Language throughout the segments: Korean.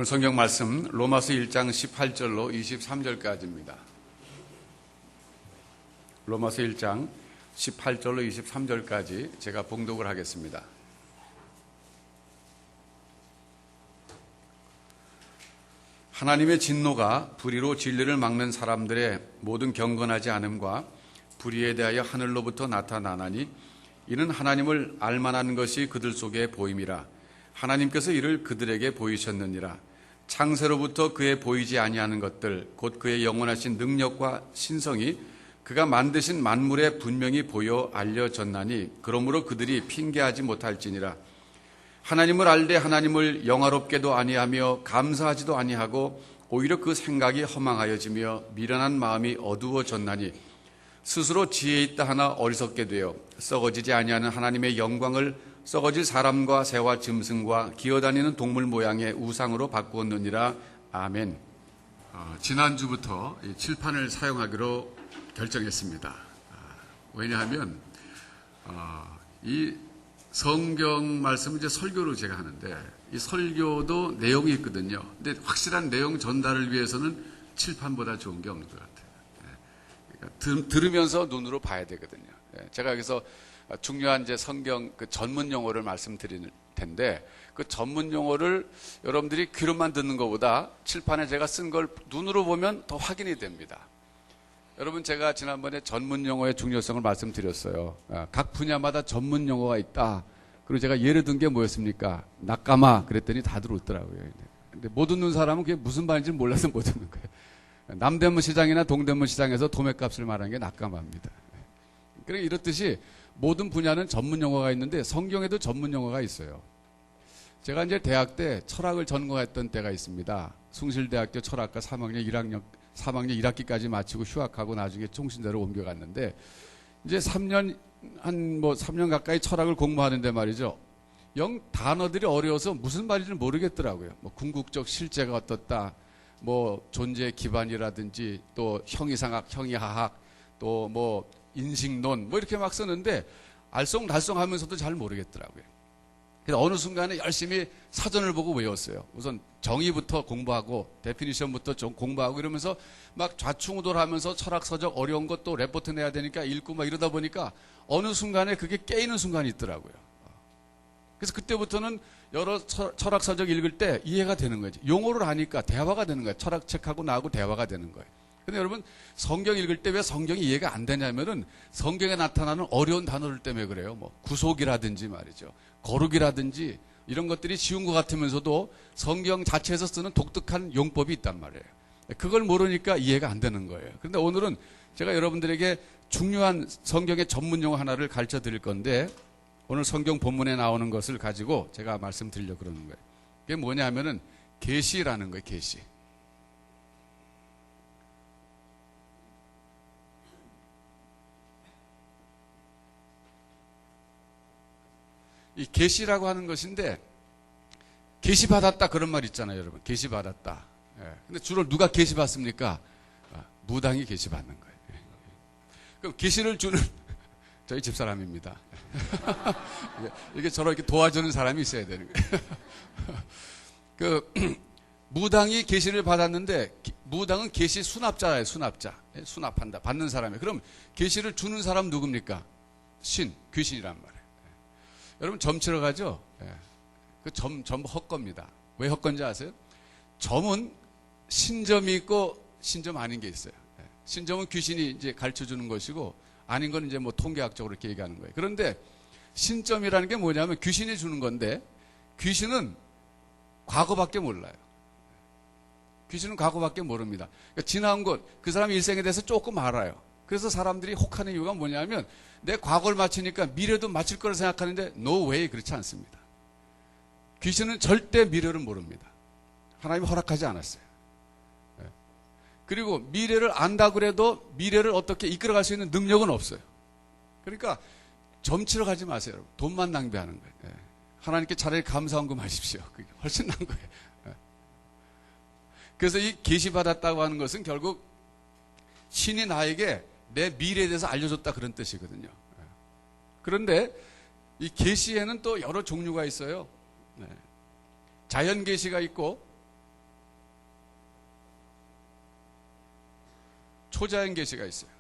오늘 성경 말씀 로마서 1장 18절로 23절까지입니다. 로마서 1장 18절로 23절까지 제가 봉독을 하겠습니다. 하나님의 진노가 불의로 진리를 막는 사람들의 모든 경건하지 않음과 불의에 대하여 하늘로부터 나타나나니 이는 하나님을 알만한 것이 그들 속에 보임이라. 하나님께서 이를 그들에게 보이셨느니라. 창세로부터 그의 보이지 아니하는 것들 곧 그의 영원하신 능력과 신성이 그가 만드신 만물에 분명히 보여 알려졌나니 그러므로 그들이 핑계하지 못할지니라. 하나님을 알되 하나님을 영화롭게도 아니하며 감사하지도 아니하고 오히려 그 생각이 허망하여지며 미련한 마음이 어두워졌나니 스스로 지혜 있다 하나 어리석게 되어 썩어지지 아니하는 하나님의 영광을 썩어질 사람과 새와 짐승과 기어다니는 동물 모양의 우상으로 바꾸었느니라. 아멘. 지난주부터 이 칠판을 사용하기로 결정했습니다. 왜냐하면 이 성경 말씀은 이제 설교로 제가 하는데 이 설교도 내용이 있거든요. 근데 확실한 내용 전달을 위해서는 칠판보다 좋은 게 없는 것 같아요. 그러니까 들으면서 눈으로 봐야 되거든요. 제가 여기서 중요한 이제 성경 그 전문 용어를 말씀드릴 텐데 그 전문 용어를 여러분들이 귀로만 듣는 것보다 칠판에 제가 쓴 걸 눈으로 보면 더 확인이 됩니다. 여러분 제가 지난번에 전문 용어의 중요성을 말씀드렸어요. 각 분야마다 전문 용어가 있다. 그리고 제가 예를 든 게 뭐였습니까? 낙가마 그랬더니 다들 웃더라고요. 근데 못 웃는 사람은 그게 무슨 말인지 몰라서 못 웃는 거예요. 남대문 시장이나 동대문 시장에서 도매값을 말하는 게 낙가마입니다. 그러니까 이렇듯이 모든 분야는 전문 용어가 있는데 성경에도 전문 용어가 있어요. 제가 이제 대학 때 철학을 전공했던 때가 있습니다. 숭실대학교 철학과 3학년 1학기까지 마치고 휴학하고 나중에 총신대로 옮겨갔는데 이제 3년 가까이 철학을 공부하는데 말이죠. 영 단어들이 어려워서 무슨 말인지 모르겠더라고요. 뭐 궁극적 실제가 어떻다, 뭐 존재의 기반이라든지 또 형이상학, 형이하학, 또 뭐 인식론 뭐 이렇게 막 쓰는데 알쏭달쏭하면서도 잘 모르겠더라고요. 그래서 어느 순간에 열심히 사전을 보고 외웠어요. 우선 정의부터 공부하고 데피니션부터 좀 공부하고 이러면서 막 좌충우돌하면서 철학서적 어려운 것도 레포트 내야 되니까 읽고 막 이러다 보니까 어느 순간에 그게 깨이는 순간이 있더라고요. 그래서 그때부터는 여러 철학서적 읽을 때 이해가 되는 거지. 용어를 아니까 대화가 되는 거예요. 철학책하고 나하고 대화가 되는 거예요. 근데 여러분 성경 읽을 때 왜 성경이 이해가 안 되냐면은 성경에 나타나는 어려운 단어들 때문에 그래요. 뭐 구속이라든지 말이죠. 거룩이라든지 이런 것들이 쉬운 것 같으면서도 성경 자체에서 쓰는 독특한 용법이 있단 말이에요. 그걸 모르니까 이해가 안 되는 거예요. 그런데 오늘은 제가 여러분들에게 중요한 성경의 전문 용어 하나를 가르쳐 드릴 건데 오늘 성경 본문에 나오는 것을 가지고 제가 말씀드리려고 그러는 거예요. 그게 뭐냐 하면은 계시라는 거예요. 계시. 이 계시라고 하는 것인데 계시 받았다 그런 말 있잖아요, 여러분. 계시 받았다. 근데 주로 누가 계시 받습니까? 무당이 계시 받는 거예요. 그럼 계시를 주는 저희 집사람입니다. 이게 저를 이렇게 도와주는 사람이 있어야 되는 거예요. 무당이 계시를 받았는데 무당은 계시 수납자예요, 수납자. 수납한다, 받는 사람이에요. 그럼 계시를 주는 사람 누굽니까? 귀신이란 말이에요. 여러분 점 치러 가죠? 그 전부 헛겁니다. 왜 헛건지 아세요? 점은 신점이 있고 신점 아닌 게 있어요. 신점은 귀신이 이제 가르쳐 주는 것이고 아닌 건 이제 뭐 통계학적으로 이렇게 얘기하는 거예요. 그런데 신점이라는 게 뭐냐면 귀신이 주는 건데 귀신은 과거밖에 몰라요. 귀신은 과거밖에 모릅니다. 그러니까 지나온 것, 그 사람 일생에 대해서 조금 알아요. 그래서 사람들이 혹하는 이유가 뭐냐면 내 과거를 맞히니까 미래도 맞힐 거라 생각하는데 no way 그렇지 않습니다. 귀신은 절대 미래를 모릅니다. 하나님이 허락하지 않았어요. 그리고 미래를 안다고 그래도 미래를 어떻게 이끌어갈 수 있는 능력은 없어요. 그러니까 점치러 가지 마세요. 여러분. 돈만 낭비하는 거예요. 하나님께 차라리 감사헌금 하십시오. 그게 훨씬 나은 거예요. 그래서 이 계시 받았다고 하는 것은 결국 신이 나에게 내 미래에 대해서 알려줬다 그런 뜻이거든요. 그런데 이 계시에는 또 여러 종류가 있어요. 자연 계시가 있고 초자연 계시가 있어요.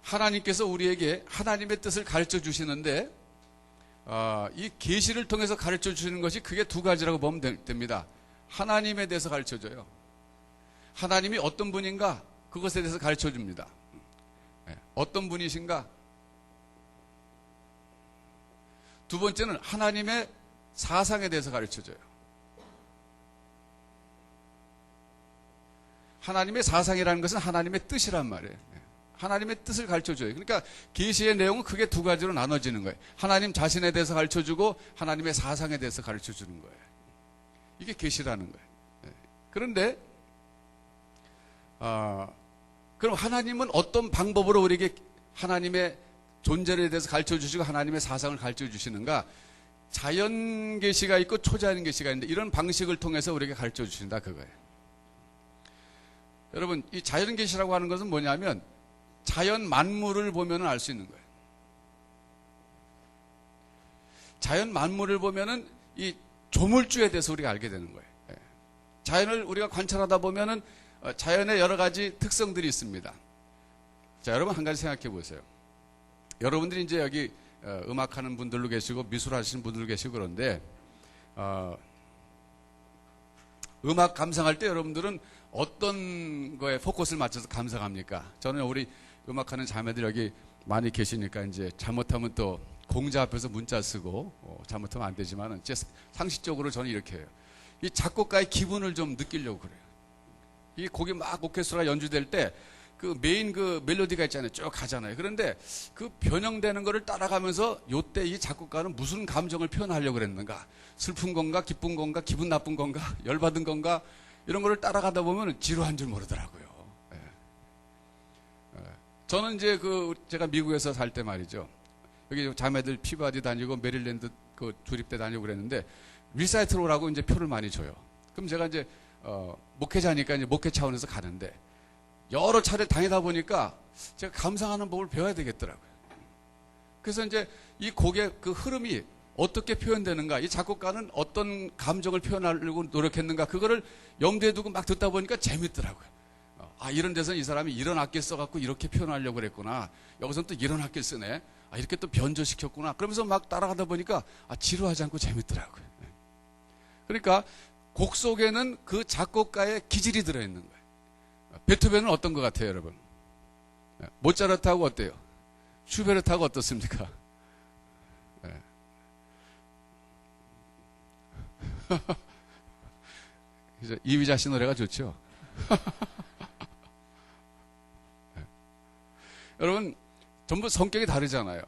하나님께서 우리에게 하나님의 뜻을 가르쳐 주시는데 이 계시를 통해서 가르쳐 주시는 것이 크게 두 가지라고 보면 됩니다. 하나님에 대해서 가르쳐 줘요. 하나님이 어떤 분인가 그것에 대해서 가르쳐 줍니다. 어떤 분이신가? 두 번째는 하나님의 사상에 대해서 가르쳐 줘요. 하나님의 사상이라는 것은 하나님의 뜻이란 말이에요. 하나님의 뜻을 가르쳐줘요. 그러니까 계시의 내용은 크게 두 가지로 나눠지는 거예요. 하나님 자신에 대해서 가르쳐주고 하나님의 사상에 대해서 가르쳐주는 거예요. 이게 계시라는 거예요. 그런데 그럼 하나님은 어떤 방법으로 우리에게 하나님의 존재에 대해서 가르쳐주시고 하나님의 사상을 가르쳐주시는가? 자연 계시가 있고 초자연 계시가 있는데 이런 방식을 통해서 우리에게 가르쳐주신다 그거예요. 여러분, 이 자연 계시라고 하는 것은 뭐냐면 자연 만물을 보면 알 수 있는 거예요. 자연 만물을 보면은 이 조물주에 대해서 우리가 알게 되는 거예요. 자연을 우리가 관찰하다 보면은 자연의 여러 가지 특성들이 있습니다. 자, 여러분 한 가지 생각해 보세요. 여러분들이 이제 여기 음악하는 분들도 계시고 미술하시는 분들도 계시고 그런데 음악 감상할 때 여러분들은 어떤 거에 포커스를 맞춰서 감상합니까? 저는 우리 음악하는 자매들 여기 많이 계시니까 이제 잘못하면 또 공자 앞에서 문자 쓰고 잘못하면 안 되지만은 상식적으로 저는 이렇게 해요. 이 작곡가의 기분을 좀 느끼려고 그래요. 이 곡이 막 오케스트라가 연주될 때 그 메인 그 멜로디가 있잖아요. 쭉 가잖아요. 그런데 그 변형되는 거를 따라가면서 요때 이 작곡가는 무슨 감정을 표현하려고 그랬는가? 슬픈 건가? 기쁜 건가? 기분 나쁜 건가? 열받은 건가? 이런 거를 따라가다 보면 지루한 줄 모르더라고요. 저는 이제 제가 미국에서 살 때 말이죠. 여기 자매들 피바디 다니고 메릴랜드 그 조립대 다니고 그랬는데 리사이트로라고 이제 표를 많이 줘요. 그럼 제가 이제 목회자니까 이제 목회 차원에서 가는데 여러 차례 다니다 보니까 제가 감상하는 법을 배워야 되겠더라고요. 그래서 이제 이 곡의 그 흐름이 어떻게 표현되는가, 이 작곡가는 어떤 감정을 표현하려고 노력했는가, 그거를 염두에 두고 막 듣다 보니까 재밌더라고요. 이런 데서는 이 사람이 이런 악기 써갖고 이렇게 표현하려고 그랬구나. 여기서는 또 이런 악기 쓰네. 이렇게 또 변조시켰구나. 그러면서 막 따라가다 보니까 지루하지 않고 재밌더라고요. 그러니까 곡 속에는 그 작곡가의 기질이 들어있는 거예요. 베토벤은 어떤 것 같아요, 여러분? 모차르트하고 어때요? 슈베르트하고 어떻습니까? 이미자 씨 노래가 좋죠? 여러분, 전부 성격이 다르잖아요.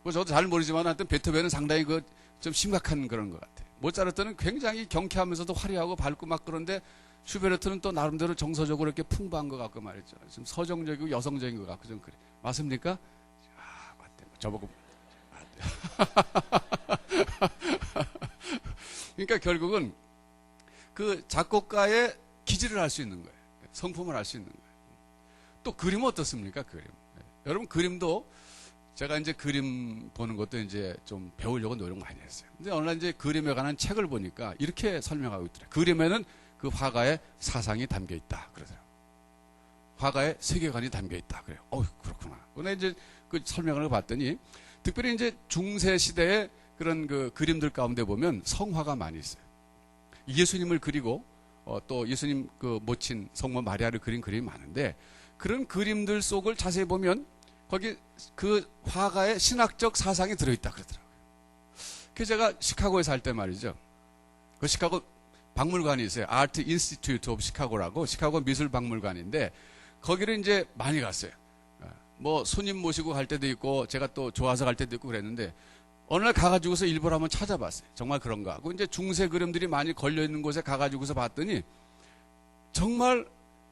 뭐 저도 잘 모르지만 하여튼 베토벤은 상당히 좀 심각한 그런 것 같아요. 모차르트는 굉장히 경쾌하면서도 화려하고 밝고 막 그런데 슈베르트는 또 나름대로 정서적으로 이렇게 풍부한 것 같고 말이죠. 좀 서정적이고 여성적인 것 같고 좀 그래. 맞습니까? 맞대. 저보고. 그러니까 결국은 그 작곡가의 기질을 알 수 있는 거예요. 성품을 알 수 있는 거예요. 또 그림은 어떻습니까? 그림. 여러분 그림도 제가 이제 그림 보는 것도 이제 좀 배우려고 노력 많이 했어요. 근데 어느 날 이제 그림에 관한 책을 보니까 이렇게 설명하고 있더라고요. 그림에는 그 화가의 사상이 담겨 있다. 그러더라고요. 화가의 세계관이 담겨 있다. 그래요. 그렇구나. 근데 이제 그 설명을 봤더니 특별히 이제 중세 시대의 그런 그 그림들 가운데 보면 성화가 많이 있어요. 예수님을 그리고 또 예수님 그 모친 성모 마리아를 그린 그림이 많은데 그런 그림들 속을 자세히 보면 거기 그 화가의 신학적 사상이 들어있다 그러더라고요. 그래서 제가 시카고에 살 때 말이죠. 그 시카고 박물관이 있어요. 아트 인스티튜트 오브 시카고라고 시카고 미술 박물관인데 거기를 이제 많이 갔어요. 뭐 손님 모시고 갈 때도 있고 제가 또 좋아서 갈 때도 있고 그랬는데 어느 날 가가지고서 일부러 한번 찾아봤어요. 정말 그런가 하고 이제 중세 그림들이 많이 걸려있는 곳에 가가지고서 봤더니 정말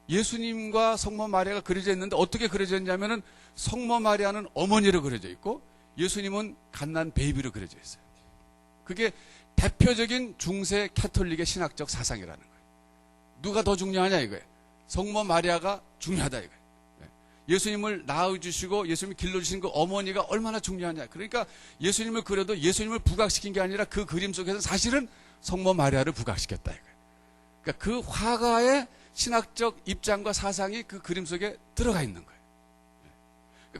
예수님과 성모 마리아가 그려져 있는데 어떻게 그려져 있냐면은 성모 마리아는 어머니로 그려져 있고 예수님은 갓난 베이비로 그려져 있어요. 그게 대표적인 중세 캐톨릭의 신학적 사상이라는 거예요. 누가 더 중요하냐 이거예요. 성모 마리아가 중요하다 이거예요. 예수님을 낳아주시고 예수님을 길러주신 그 어머니가 얼마나 중요하냐. 그러니까 예수님을 그려도 예수님을 부각시킨 게 아니라 그 그림 속에서 사실은 성모 마리아를 부각시켰다 이거예요. 그러니까 그 화가의 신학적 입장과 사상이 그 그림 속에 들어가 있는 거예요.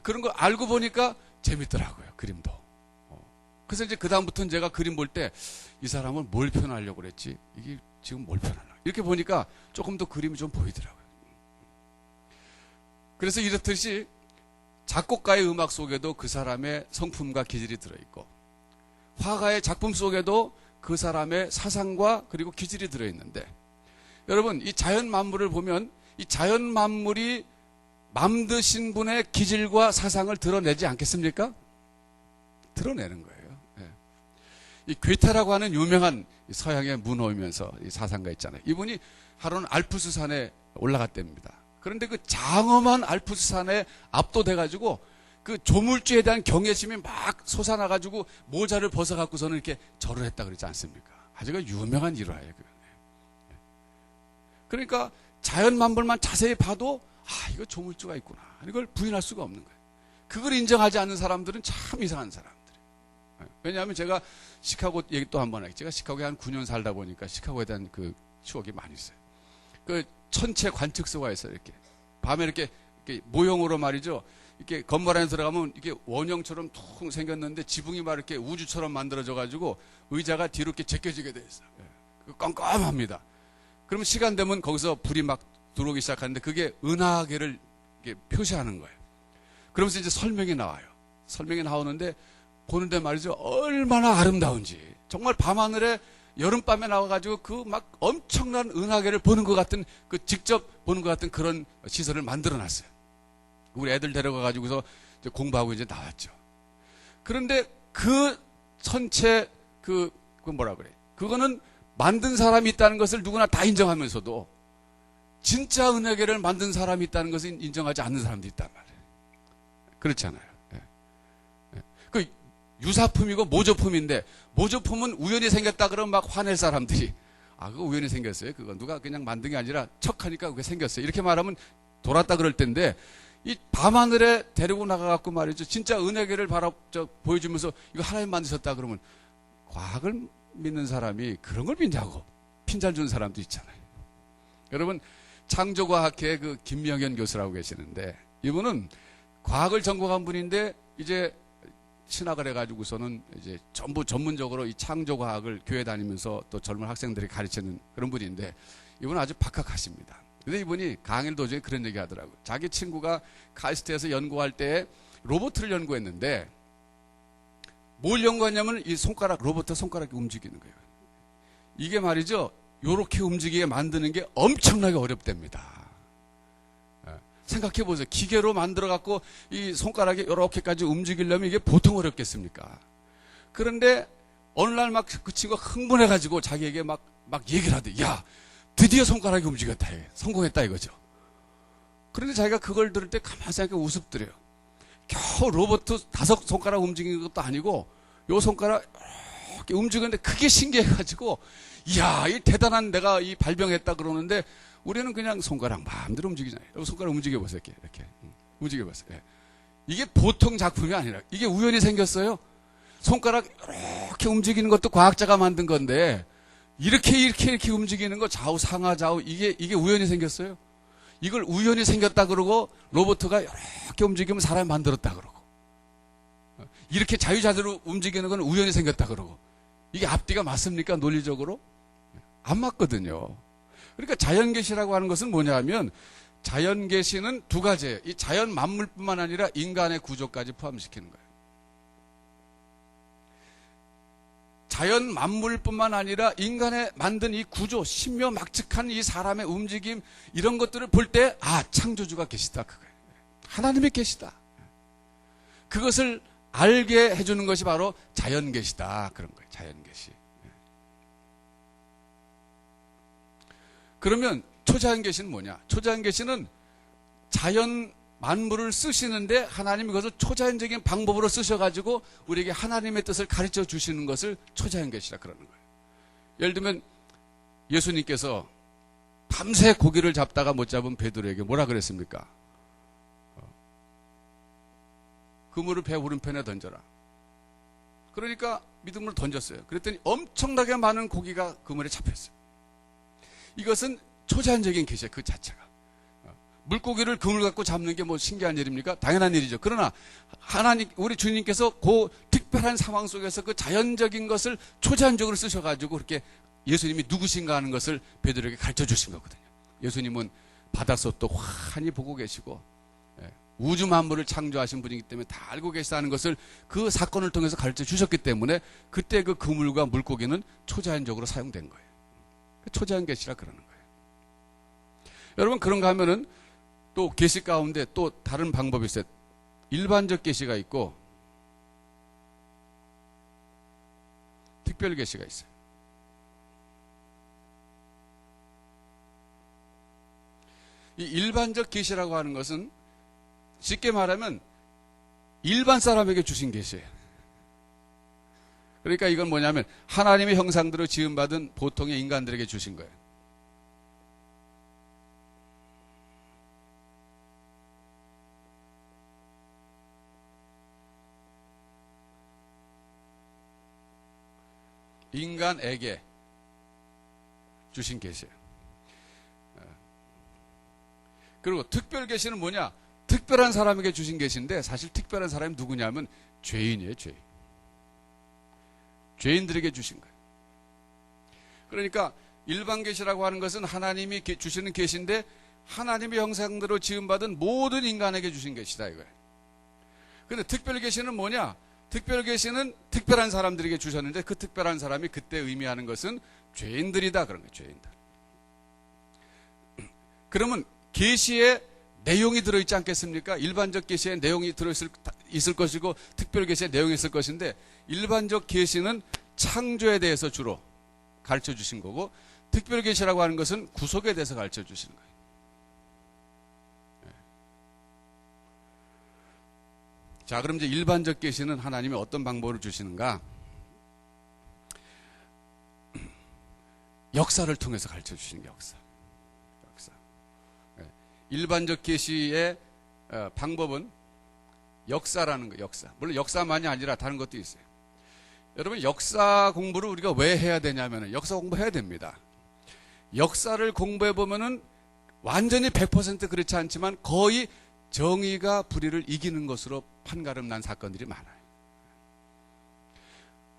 그런 걸 알고 보니까 재밌더라고요, 그림도. 그래서 이제 그다음부터는 제가 그림 볼 때 이 사람을 뭘 표현하려고 그랬지? 이게 지금 뭘 표현하려고. 이렇게 보니까 조금 더 그림이 좀 보이더라고요. 그래서 이렇듯이 작곡가의 음악 속에도 그 사람의 성품과 기질이 들어있고, 화가의 작품 속에도 그 사람의 사상과 그리고 기질이 들어있는데, 여러분, 이 자연 만물을 보면 이 자연 만물이 만드신 분의 기질과 사상을 드러내지 않겠습니까? 드러내는 거예요. 예. 이 괴테라고 하는 유명한 서양의 문호이면서 이 사상가 있잖아요. 이분이 하루는 알프스 산에 올라갔답니다. 그런데 그 장엄한 알프스 산에 압도돼가지고 그 조물주에 대한 경외심이 막 솟아나가지고 모자를 벗어갖고서는 이렇게 절을 했다 그러지 않습니까? 아주 유명한 일화예요. 그러니까 자연 만물만 자세히 봐도 이거 조물주가 있구나. 이걸 부인할 수가 없는 거예요. 그걸 인정하지 않는 사람들은 참 이상한 사람들이에요. 왜냐하면 제가 시카고 얘기 또 한번 하겠죠. 제가 시카고에 한 9년 살다 보니까 시카고에 대한 그 추억이 많이 있어요. 그 천체 관측소가 있어요. 이렇게 밤에 이렇게 모형으로 말이죠. 이렇게 건물 안에 들어가면 이게 원형처럼 퉁 생겼는데 지붕이 막 이렇게 우주처럼 만들어져 가지고 의자가 뒤로 이렇게 제껴지게 돼 있어요. 깜깜합니다. 그러면 시간 되면 거기서 불이 막 들어오기 시작하는데 그게 은하계를 표시하는 거예요. 그러면서 이제 설명이 나와요. 설명이 나오는데 보는데 말이죠. 얼마나 아름다운지. 정말 밤하늘에 여름밤에 나와가지고 그 막 엄청난 은하계를 보는 것 같은, 그 직접 보는 것 같은 그런 시설을 만들어 놨어요. 우리 애들 데려가가지고서 이제 공부하고 이제 나왔죠. 그런데 그 천체 그 뭐라 그래. 그거는 만든 사람이 있다는 것을 누구나 다 인정하면서도 진짜 은하계를 만든 사람이 있다는 것을 인정하지 않는 사람도 있단 말이에요. 그렇잖아요. 예. 예. 그 유사품이고 모조품인데, 모조품은 우연히 생겼다 그러면 막 화낼 사람들이 그거 우연히 생겼어요. 그거 누가 그냥 만든 게 아니라 척하니까 그게 생겼어요. 이렇게 말하면 돌았다 그럴 텐데, 이 밤하늘에 데리고 나가갖고 말이죠. 진짜 은하계를 보여주면서 이거 하나님 만드셨다 그러면 과학을 믿는 사람이 그런 걸 믿냐고 핀잘 주는 사람도 있잖아요. 여러분, 창조과학회 그 김명현 교수라고 계시는데, 이분은 과학을 전공한 분인데 이제 신학을 해가지고서는 이제 전부 전문적으로 이 창조과학을 교회 다니면서 또 젊은 학생들이 가르치는 그런 분인데, 이분은 아주 박학하십니다. 근데 이분이 강의 도중에 그런 얘기 하더라고요. 자기 친구가 카이스트에서 연구할 때 로봇을 연구했는데, 뭘 연구하냐면 이 로봇 손가락이 움직이는 거예요. 이게 말이죠. 요렇게 움직이게 만드는 게 엄청나게 어렵답니다. 생각해 보세요. 기계로 만들어 갖고 이 손가락이 요렇게까지 움직이려면 이게 보통 어렵겠습니까? 그런데 어느 날 막 그 친구가 흥분해 가지고 자기에게 막 얘기를 하대. 야, 드디어 손가락이 움직였다. 성공했다 이거죠. 그런데 자기가 그걸 들을 때 가만히 생각해 우습더래요. 겨우 로봇 5손가락 움직이는 것도 아니고 요 손가락 이렇게 움직이는데 그게 신기해가지고, 이야, 이 대단한 내가 이 발명했다 그러는데, 우리는 그냥 손가락 마음대로 움직이잖아요. 여러분 손가락 움직여보세요. 이렇게 움직여보세요. 예. 이게 보통 작품이 아니라 이게 우연히 생겼어요. 손가락 이렇게 움직이는 것도 과학자가 만든 건데, 이렇게 움직이는 거 좌우 상하 좌우 이게 우연히 생겼어요. 이걸 우연히 생겼다 그러고 로봇가 이렇게 움직이면 사람이 만들었다 그러고, 이렇게 자유자재로 움직이는 건 우연히 생겼다 그러고, 이게 앞뒤가 맞습니까? 논리적으로? 안 맞거든요. 그러니까 자연계시라고 하는 것은 뭐냐면, 자연계시는 두 가지예요. 이 자연 만물뿐만 아니라 인간의 구조까지 포함시키는 거예요. 자연 만물뿐만 아니라 인간의 만든 이 구조, 신묘막측한 이 사람의 움직임, 이런 것들을 볼 때 창조주가 계시다 그거예요. 하나님이 계시다. 그것을 알게 해주는 것이 바로 자연계시다 그런 거예요. 자연계시. 그러면 초자연계시는 뭐냐? 초자연계시는 자연 만물을 쓰시는데 하나님이 그것을 초자연적인 방법으로 쓰셔가지고 우리에게 하나님의 뜻을 가르쳐 주시는 것을 초자연계시라 그러는 거예요. 예를 들면 예수님께서 밤새 고기를 잡다가 못 잡은 베드로에게 뭐라 그랬습니까? 그물을 배 오른편에 던져라. 그러니까 믿음으로 던졌어요. 그랬더니 엄청나게 많은 고기가 그물에 잡혔어요. 이것은 초자연적인 계시야, 그 자체가. 물고기를 그물 갖고 잡는 게 뭐 신기한 일입니까? 당연한 일이죠. 그러나 하나님, 우리 주님께서 그 특별한 상황 속에서 그 자연적인 것을 초자연적으로 쓰셔가지고 그렇게 예수님이 누구신가 하는 것을 베드로에게 가르쳐 주신 거거든요. 예수님은 바닷속도 환히 보고 계시고 우주 만물을 창조하신 분이기 때문에 다 알고 계시다는 것을 그 사건을 통해서 가르쳐 주셨기 때문에 그때 그 그물과 물고기는 초자연적으로 사용된 거예요. 초자연 계시라 그러는 거예요. 여러분, 그런가 하면은 또 계시 가운데 또 다른 방법이 있어요. 일반적 계시가 있고 특별 계시가 있어요. 이 일반적 계시라고 하는 것은 쉽게 말하면 일반 사람에게 주신 계시예요. 그러니까 이건 뭐냐면 하나님의 형상대로 지음받은 보통의 인간들에게 주신 거예요. 인간에게 주신 계시예요. 그리고 특별 계시는 뭐냐? 특별한 사람에게 주신 계시인데 사실 특별한 사람이 누구냐면 죄인이에요, 죄인. 죄인들에게 주신 거예요. 그러니까 일반 계시라고 하는 것은 하나님이 주시는 계시인데 하나님의 형상대로 지음받은 모든 인간에게 주신 계시다 이거예요. 근데 특별 계시는 뭐냐? 특별 계시는 특별한 사람들에게 주셨는데 그 특별한 사람이 그때 의미하는 것은 죄인들이다 그런 거예요. 죄인들. 그러면 계시에 내용이 들어있지 않겠습니까? 일반적 계시에 내용이 있을 것이고 특별 계시에 내용이 있을 것인데 일반적 계시는 창조에 대해서 주로 가르쳐 주신 거고 특별 계시라고 하는 것은 구속에 대해서 가르쳐 주시는 거예요. 자, 그럼 이제 일반적 계시는 하나님이 어떤 방법을 주시는가? 역사를 통해서 가르쳐 주시는 게 역사. 일반적 계시의 방법은 역사라는 거예요. 역사. 물론 역사만이 아니라 다른 것도 있어요. 여러분, 역사 공부를 우리가 왜 해야 되냐면 역사 공부해야 됩니다. 역사를 공부해 보면은 완전히 100% 그렇지 않지만 거의 정의가 불의를 이기는 것으로 판가름 난 사건들이 많아요.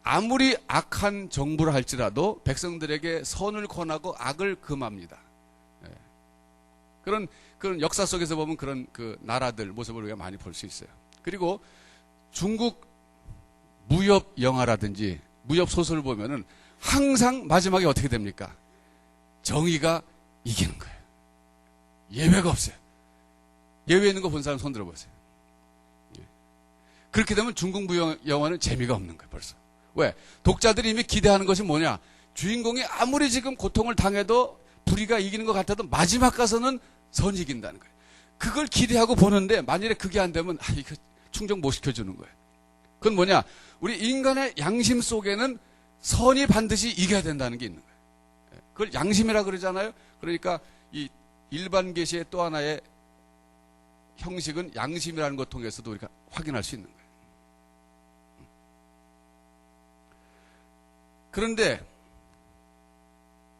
아무리 악한 정부를 할지라도 백성들에게 선을 권하고 악을 금합니다. 그런 역사 속에서 보면 그런 그 나라들 모습을 우리가 많이 볼 수 있어요. 그리고 중국 무협 영화라든지 무협 소설을 보면은 항상 마지막에 어떻게 됩니까? 정의가 이기는 거예요. 예외가 없어요. 예외 있는 거 본 사람 손 들어보세요. 그렇게 되면 중국 무협 영화는 재미가 없는 거예요, 벌써. 왜? 독자들이 이미 기대하는 것이 뭐냐? 주인공이 아무리 지금 고통을 당해도 불의가 이기는 것 같아도 마지막 가서는 선이 이긴다는 거예요. 그걸 기대하고 보는데 만일에 그게 안 되면 이거 충족 못 시켜주는 거예요. 그건 뭐냐? 우리 인간의 양심 속에는 선이 반드시 이겨야 된다는 게 있는 거예요. 그걸 양심이라 그러잖아요. 그러니까 이 일반 계시의 또 하나의 형식은 양심이라는 것 통해서도 우리가 확인할 수 있는 거예요. 그런데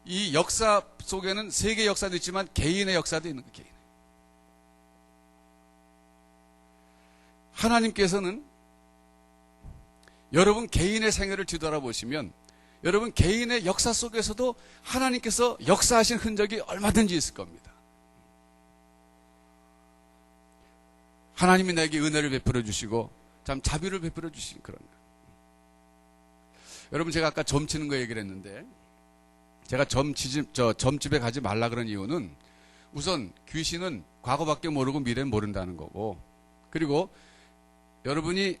이 역사 속에는 세계 역사도 있지만 개인의 역사도 있는 거예요. 개인. 하나님께서는 여러분 개인의 생애를 뒤돌아보시면 여러분 개인의 역사 속에서도 하나님께서 역사하신 흔적이 얼마든지 있을 겁니다. 하나님이 나에게 은혜를 베풀어 주시고 참 자비를 베풀어 주신 그런 거예요. 여러분 제가 아까 점 치는 거 얘기를 했는데 제가 점집에 가지 말라 그런 이유는 우선 귀신은 과거밖에 모르고 미래는 모른다는 거고 그리고 여러분이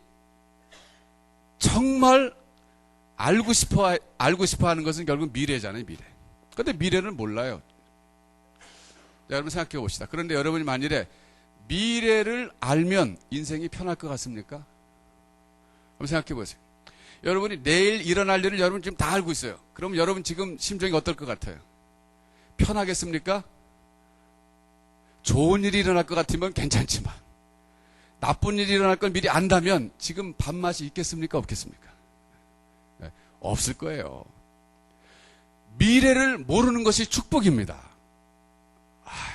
정말 알고 싶어 하는 것은 결국 미래잖아요, 미래. 그런데 미래는 몰라요. 자, 여러분 생각해 봅시다. 그런데 여러분이 만일에 미래를 알면 인생이 편할 것 같습니까? 한번 생각해 보세요. 여러분이 내일 일어날 일을 여러분 지금 다 알고 있어요. 그럼 여러분 지금 심정이 어떨 것 같아요? 편하겠습니까? 좋은 일이 일어날 것 같으면 괜찮지만 나쁜 일이 일어날 걸 미리 안다면 지금 밥맛이 있겠습니까? 없겠습니까? 네, 없을 거예요. 미래를 모르는 것이 축복입니다.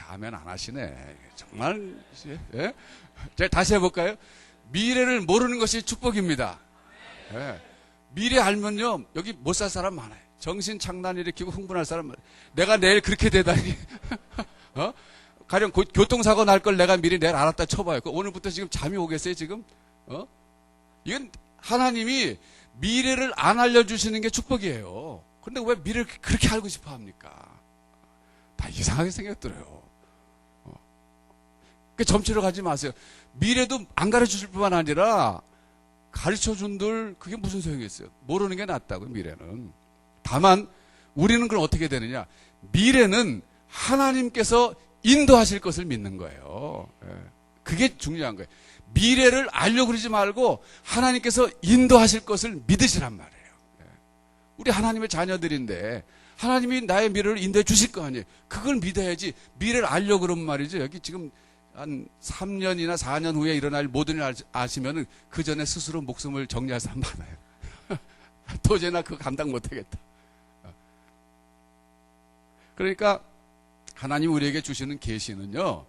아멘 안 하시네. 정말. 예? 제가 다시 해볼까요? 미래를 모르는 것이 축복입니다. 예. 미래 알면요, 여기 못 살 사람 많아요. 정신 장난 일으키고 흥분할 사람 많아요. 내가 내일 그렇게 되다니. 가령 교통사고 날 걸 내가 미리 내일 알았다 쳐봐요. 오늘부터 지금 잠이 오겠어요, 지금? 이건 하나님이 미래를 안 알려주시는 게 축복이에요. 근데 왜 미래를 그렇게 알고 싶어 합니까? 다 이상하게 생겼더래요. 점치러 가지 마세요. 미래도 안 가르쳐 줄 뿐만 아니라 가르쳐 준들 그게 무슨 소용이 있어요? 모르는 게 낫다고, 미래는. 다만 우리는 그럼 어떻게 되느냐? 미래는 하나님께서 인도하실 것을 믿는 거예요. 그게 중요한 거예요. 미래를 알려고 그러지 말고 하나님께서 인도하실 것을 믿으시란 말이에요. 우리 하나님의 자녀들인데 하나님이 나의 미래를 인도해 주실 거 아니에요. 그걸 믿어야지. 미래를 알려고 그러면 말이죠. 여기 지금 한 3년이나 4년 후에 일어날 모든 일 아시면은 그 전에 스스로 목숨을 정리할 사람 많아요. 도저히 나 그거 감당 못하겠다. 그러니까 하나님 우리에게 주시는 계시는요,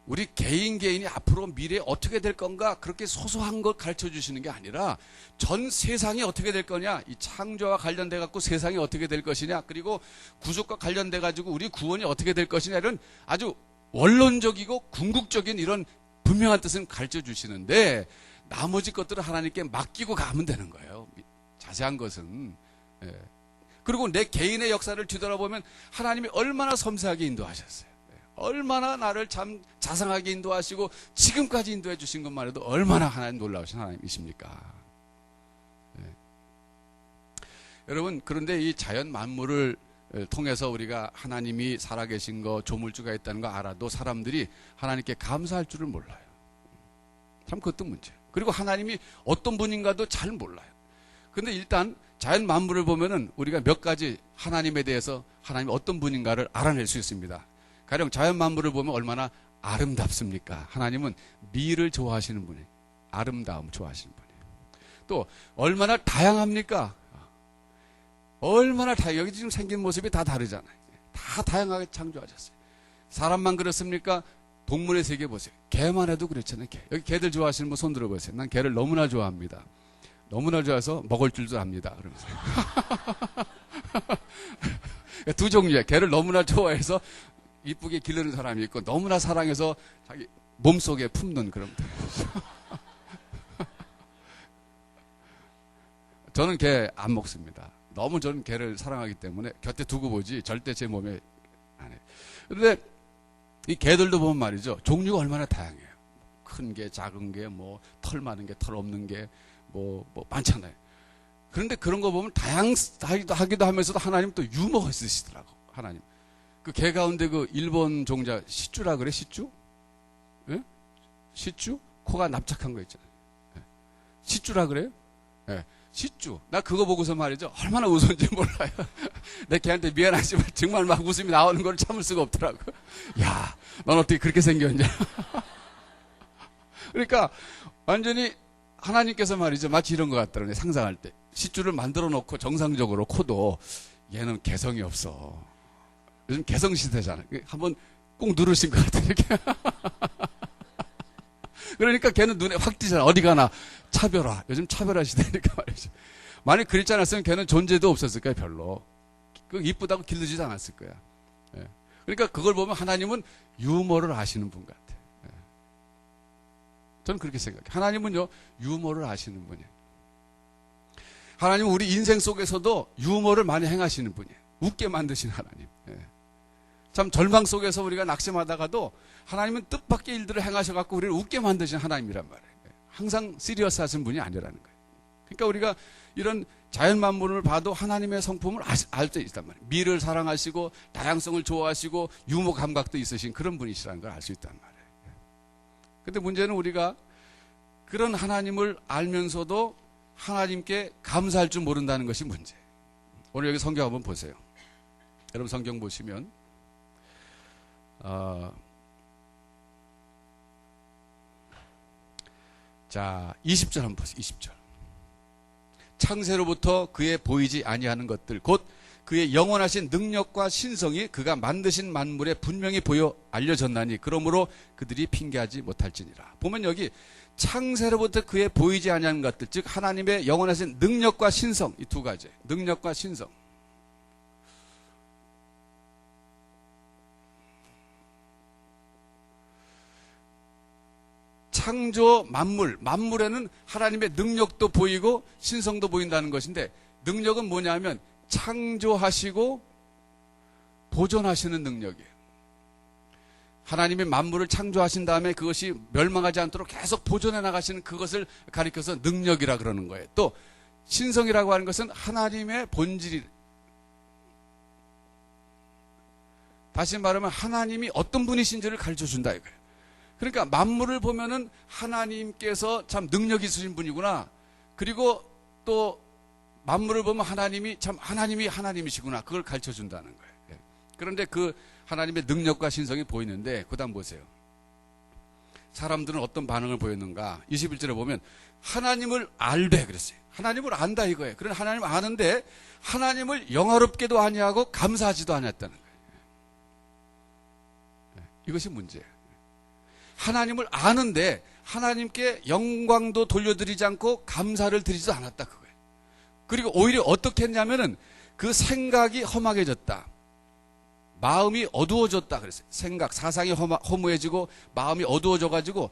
우리 개인이 앞으로 미래에 어떻게 될 건가 그렇게 소소한 것 가르쳐 주시는 게 아니라 전 세상이 어떻게 될 거냐, 이 창조와 관련돼 갖고 세상이 어떻게 될 것이냐, 그리고 구속과 관련돼 가지고 우리 구원이 어떻게 될 것이냐, 이런 아주 원론적이고 궁극적인 이런 분명한 뜻은 가르쳐 주시는데 나머지 것들은 하나님께 맡기고 가면 되는 거예요. 자세한 것은. 그리고 내 개인의 역사를 뒤돌아보면 하나님이 얼마나 섬세하게 인도하셨어요. 얼마나 나를 참 자상하게 인도하시고 지금까지 인도해 주신 것만 해도 얼마나 하나님 놀라우신 하나님이십니까? 여러분, 그런데 이 자연 만물을 통해서 우리가 하나님이 살아계신 거, 조물주가 있다는 거 알아도 사람들이 하나님께 감사할 줄을 몰라요. 참 그것도 문제예요. 그리고 하나님이 어떤 분인가도 잘 몰라요. 근데 일단 자연 만물을 보면은 우리가 몇 가지 하나님에 대해서 하나님이 어떤 분인가를 알아낼 수 있습니다. 가령 자연 만물을 보면 얼마나 아름답습니까? 하나님은 미를 좋아하시는 분이에요. 아름다움 좋아하시는 분이에요. 또 얼마나 다양합니까? 얼마나 여기 지금 생긴 모습이 다 다르잖아요. 다 다양하게 창조하셨어요. 사람만 그렇습니까? 동물의 세계 보세요. 개만 해도 그렇잖아요. 개. 여기 개들 좋아하시는 분 손 들어보세요. 난 개를 너무나 좋아합니다. 너무나 좋아해서 먹을 줄도 압니다. 그러면서. 두 종류야. 개를 너무나 좋아해서 이쁘게 기르는 사람이 있고 너무나 사랑해서 자기 몸속에 품는 그런. 저는 개 안 먹습니다. 너무 저는 개를 사랑하기 때문에 곁에 두고 보지 절대 제 몸에 안 해요. 그런데 이 개들도 보면 말이죠. 종류가 얼마나 다양해요. 큰 개, 작은 개, 뭐 털 많은 게, 털 없는 게, 뭐 많잖아요. 그런데 그런 거 보면 다양하기도 하면서도 하나님 또 유머가 있으시더라고. 하나님. 그 개 가운데 그 일본 종자 시쭈라 그래? 시쭈? 예? 시쭈? 코가 납작한 거 있잖아요. 예. 시쭈라 그래요? 예. 시쭈. 나 그거 보고서 말이죠. 얼마나 웃었는지 몰라요. 내 걔한테 미안하지만 정말 막 웃음이 나오는 걸 참을 수가 없더라고. 야, 넌 어떻게 그렇게 생겼냐? 그러니까 완전히 하나님께서 말이죠. 마치 이런 것 같더라고요. 상상할 때. 시쭈를 만들어 놓고 정상적으로 코도 얘는 개성이 없어. 요즘 개성 시대잖아요. 한번 꼭 누르신 것 같아요. 이렇게. 그러니까 걔는 눈에 확 띄잖아. 어디 가나 차별화. 요즘 차별화 시대니까 말이죠. 만약 그렇지 않았으면 걔는 존재도 없었을 거야, 별로. 그 이쁘다고 기르지도 않았을 거야. 예. 그러니까 그걸 보면 하나님은 유머를 아시는 분 같아. 예. 저는 그렇게 생각해요. 하나님은요, 유머를 아시는 분이에요. 하나님은 우리 인생 속에서도 유머를 많이 행하시는 분이에요. 웃게 만드신 하나님. 예. 참 절망 속에서 우리가 낙심하다가도 하나님은 뜻밖의 일들을 행하셔갖고 우리를 웃게 만드신 하나님이란 말이에요. 항상 시리어스 하신 분이 아니라는 거예요. 그러니까 우리가 이런 자연 만물을 봐도 하나님의 성품을 알 수 있단 말이에요. 미를 사랑하시고 다양성을 좋아하시고 유머 감각도 있으신 그런 분이시라는 걸 알 수 있단 말이에요. 근데 문제는 우리가 그런 하나님을 알면서도 하나님께 감사할 줄 모른다는 것이 문제예요. 오늘 여기 성경 한번 보세요. 여러분 성경 보시면 자, 20절 한번 보세요. 20절. 창세로부터 그의 보이지 아니하는 것들 곧 그의 영원하신 능력과 신성이 그가 만드신 만물에 분명히 보여 알려졌나니 그러므로 그들이 핑계하지 못할지니라. 보면 여기 창세로부터 그의 보이지 아니하는 것들, 즉 하나님의 영원하신 능력과 신성, 이 두 가지, 능력과 신성. 창조 만물, 만물에는 하나님의 능력도 보이고 신성도 보인다는 것인데, 능력은 뭐냐면 창조하시고 보존하시는 능력이에요. 하나님의 만물을 창조하신 다음에 그것이 멸망하지 않도록 계속 보존해 나가시는 그것을 가리켜서 능력이라 그러는 거예요. 또 신성이라고 하는 것은 하나님의 본질이, 다시 말하면 하나님이 어떤 분이신지를 가르쳐 준다 이거예요. 그러니까 만물을 보면은 하나님께서 참 능력이 있으신 분이구나. 그리고 또 만물을 보면 하나님이 참 하나님이시구나. 그걸 가르쳐 준다는 거예요. 예. 그런데 그 하나님의 능력과 신성이 보이는데 그다음 보세요. 사람들은 어떤 반응을 보였는가? 21절에 보면 하나님을 알되 그랬어요. 하나님을 안다 이거예요. 그런 하나님을 아는데 하나님을 영화롭게도 아니하고 감사하지도 않았다는 거예요. 예. 이것이 문제예요. 하나님을 아는데 하나님께 영광도 돌려드리지 않고 감사를 드리지도 않았다 그거예요. 그리고 오히려 어떻게 했냐면은 그 생각이 험하게졌다. 마음이 어두워졌다 그랬어요. 생각, 사상이 허무해지고 마음이 어두워져가지고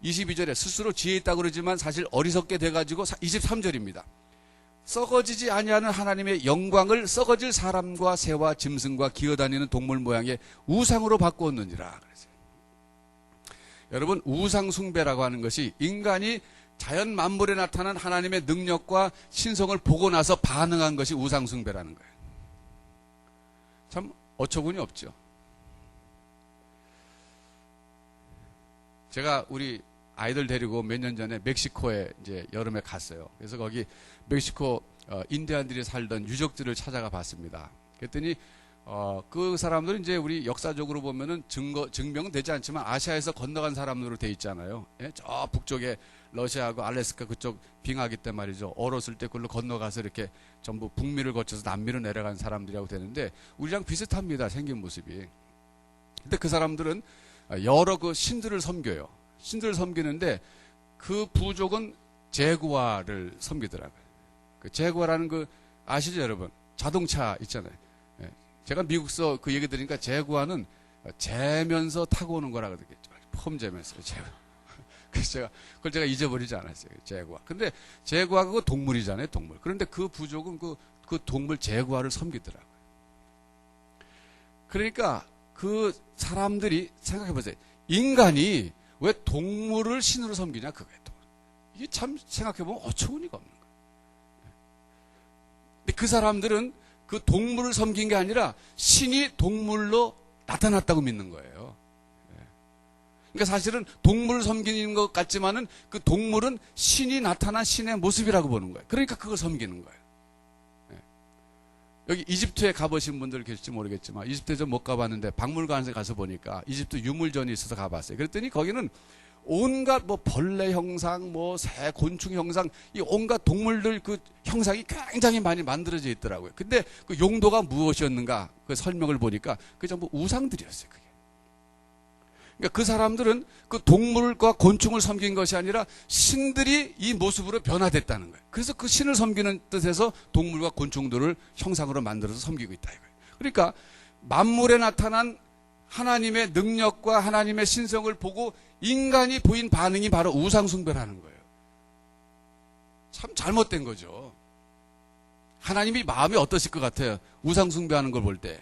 22절에 스스로 지혜 있다고 그러지만 사실 어리석게 돼가지고 23절입니다. 썩어지지 아니하는 하나님의 영광을 썩어질 사람과 새와 짐승과 기어다니는 동물 모양의 우상으로 바꾸었느니라 그랬어요. 여러분, 우상 숭배라고 하는 것이 인간이 자연 만물에 나타난 하나님의 능력과 신성을 보고 나서 반응한 것이 우상 숭배라는 거예요. 참 어처구니 없죠. 제가 우리 아이들 데리고 몇 년 전에 멕시코에 이제 여름에 갔어요. 그래서 거기 멕시코 인디안들이 살던 유적지를 찾아가 봤습니다. 그랬더니 그 사람들은 이제 우리 역사적으로 보면은 증명은 되지 않지만 아시아에서 건너간 사람으로 돼 있잖아요. 예? 저 북쪽에 러시아하고 알래스카 그쪽 빙하기 때 말이죠. 얼었을 때 그걸로 건너가서 이렇게 전부 북미를 거쳐서 남미로 내려간 사람들이라고 되는데 우리랑 비슷합니다. 생긴 모습이. 근데 그 사람들은 여러 그 신들을 섬겨요. 신들을 섬기는데 그 부족은 제구아를 섬기더라고요. 그 제구아라는 그 아시죠 여러분? 자동차 있잖아요. 예. 제가 미국서 그 얘기 들으니까 제구아는 재면서 타고 오는 거라 그러겠죠. 폼 재면서. 그래서 그걸 제가 잊어버리지 않았어요. 제구아. 근데 제구아가 그 동물이잖아요. 동물. 그런데 그 부족은 그 동물 제구아를 섬기더라고요. 그러니까 그 사람들이 생각해 보세요. 인간이 왜 동물을 신으로 섬기냐 그거예요. 이게 참 생각해 보면 어처구니가 없는 거예요. 근데 그 사람들은 그 동물을 섬긴 게 아니라 신이 동물로 나타났다고 믿는 거예요. 그러니까 사실은 동물을 섬기는 것 같지만은 그 동물은 신이 나타난 신의 모습이라고 보는 거예요. 그러니까 그걸 섬기는 거예요. 여기 이집트에 가보신 분들 계실지 모르겠지만 이집트에 좀 못 가봤는데 박물관에 가서 보니까 이집트 유물전이 있어서 가봤어요. 그랬더니 거기는 온갖 뭐 벌레 형상, 뭐 새, 곤충 형상, 이 온갖 동물들 그 형상이 굉장히 많이 만들어져 있더라고요. 근데 그 용도가 무엇이었는가 그 설명을 보니까 그게 전부 우상들이었어요. 그게. 그러니까 그 사람들은 그 동물과 곤충을 섬긴 것이 아니라 신들이 이 모습으로 변화됐다는 거예요. 그래서 그 신을 섬기는 뜻에서 동물과 곤충들을 형상으로 만들어서 섬기고 있다 이거예요. 그러니까 만물에 나타난 하나님의 능력과 하나님의 신성을 보고 인간이 보인 반응이 바로 우상숭배라는 거예요. 참 잘못된 거죠. 하나님이 마음이 어떠실 것 같아요? 우상숭배하는 걸 볼 때.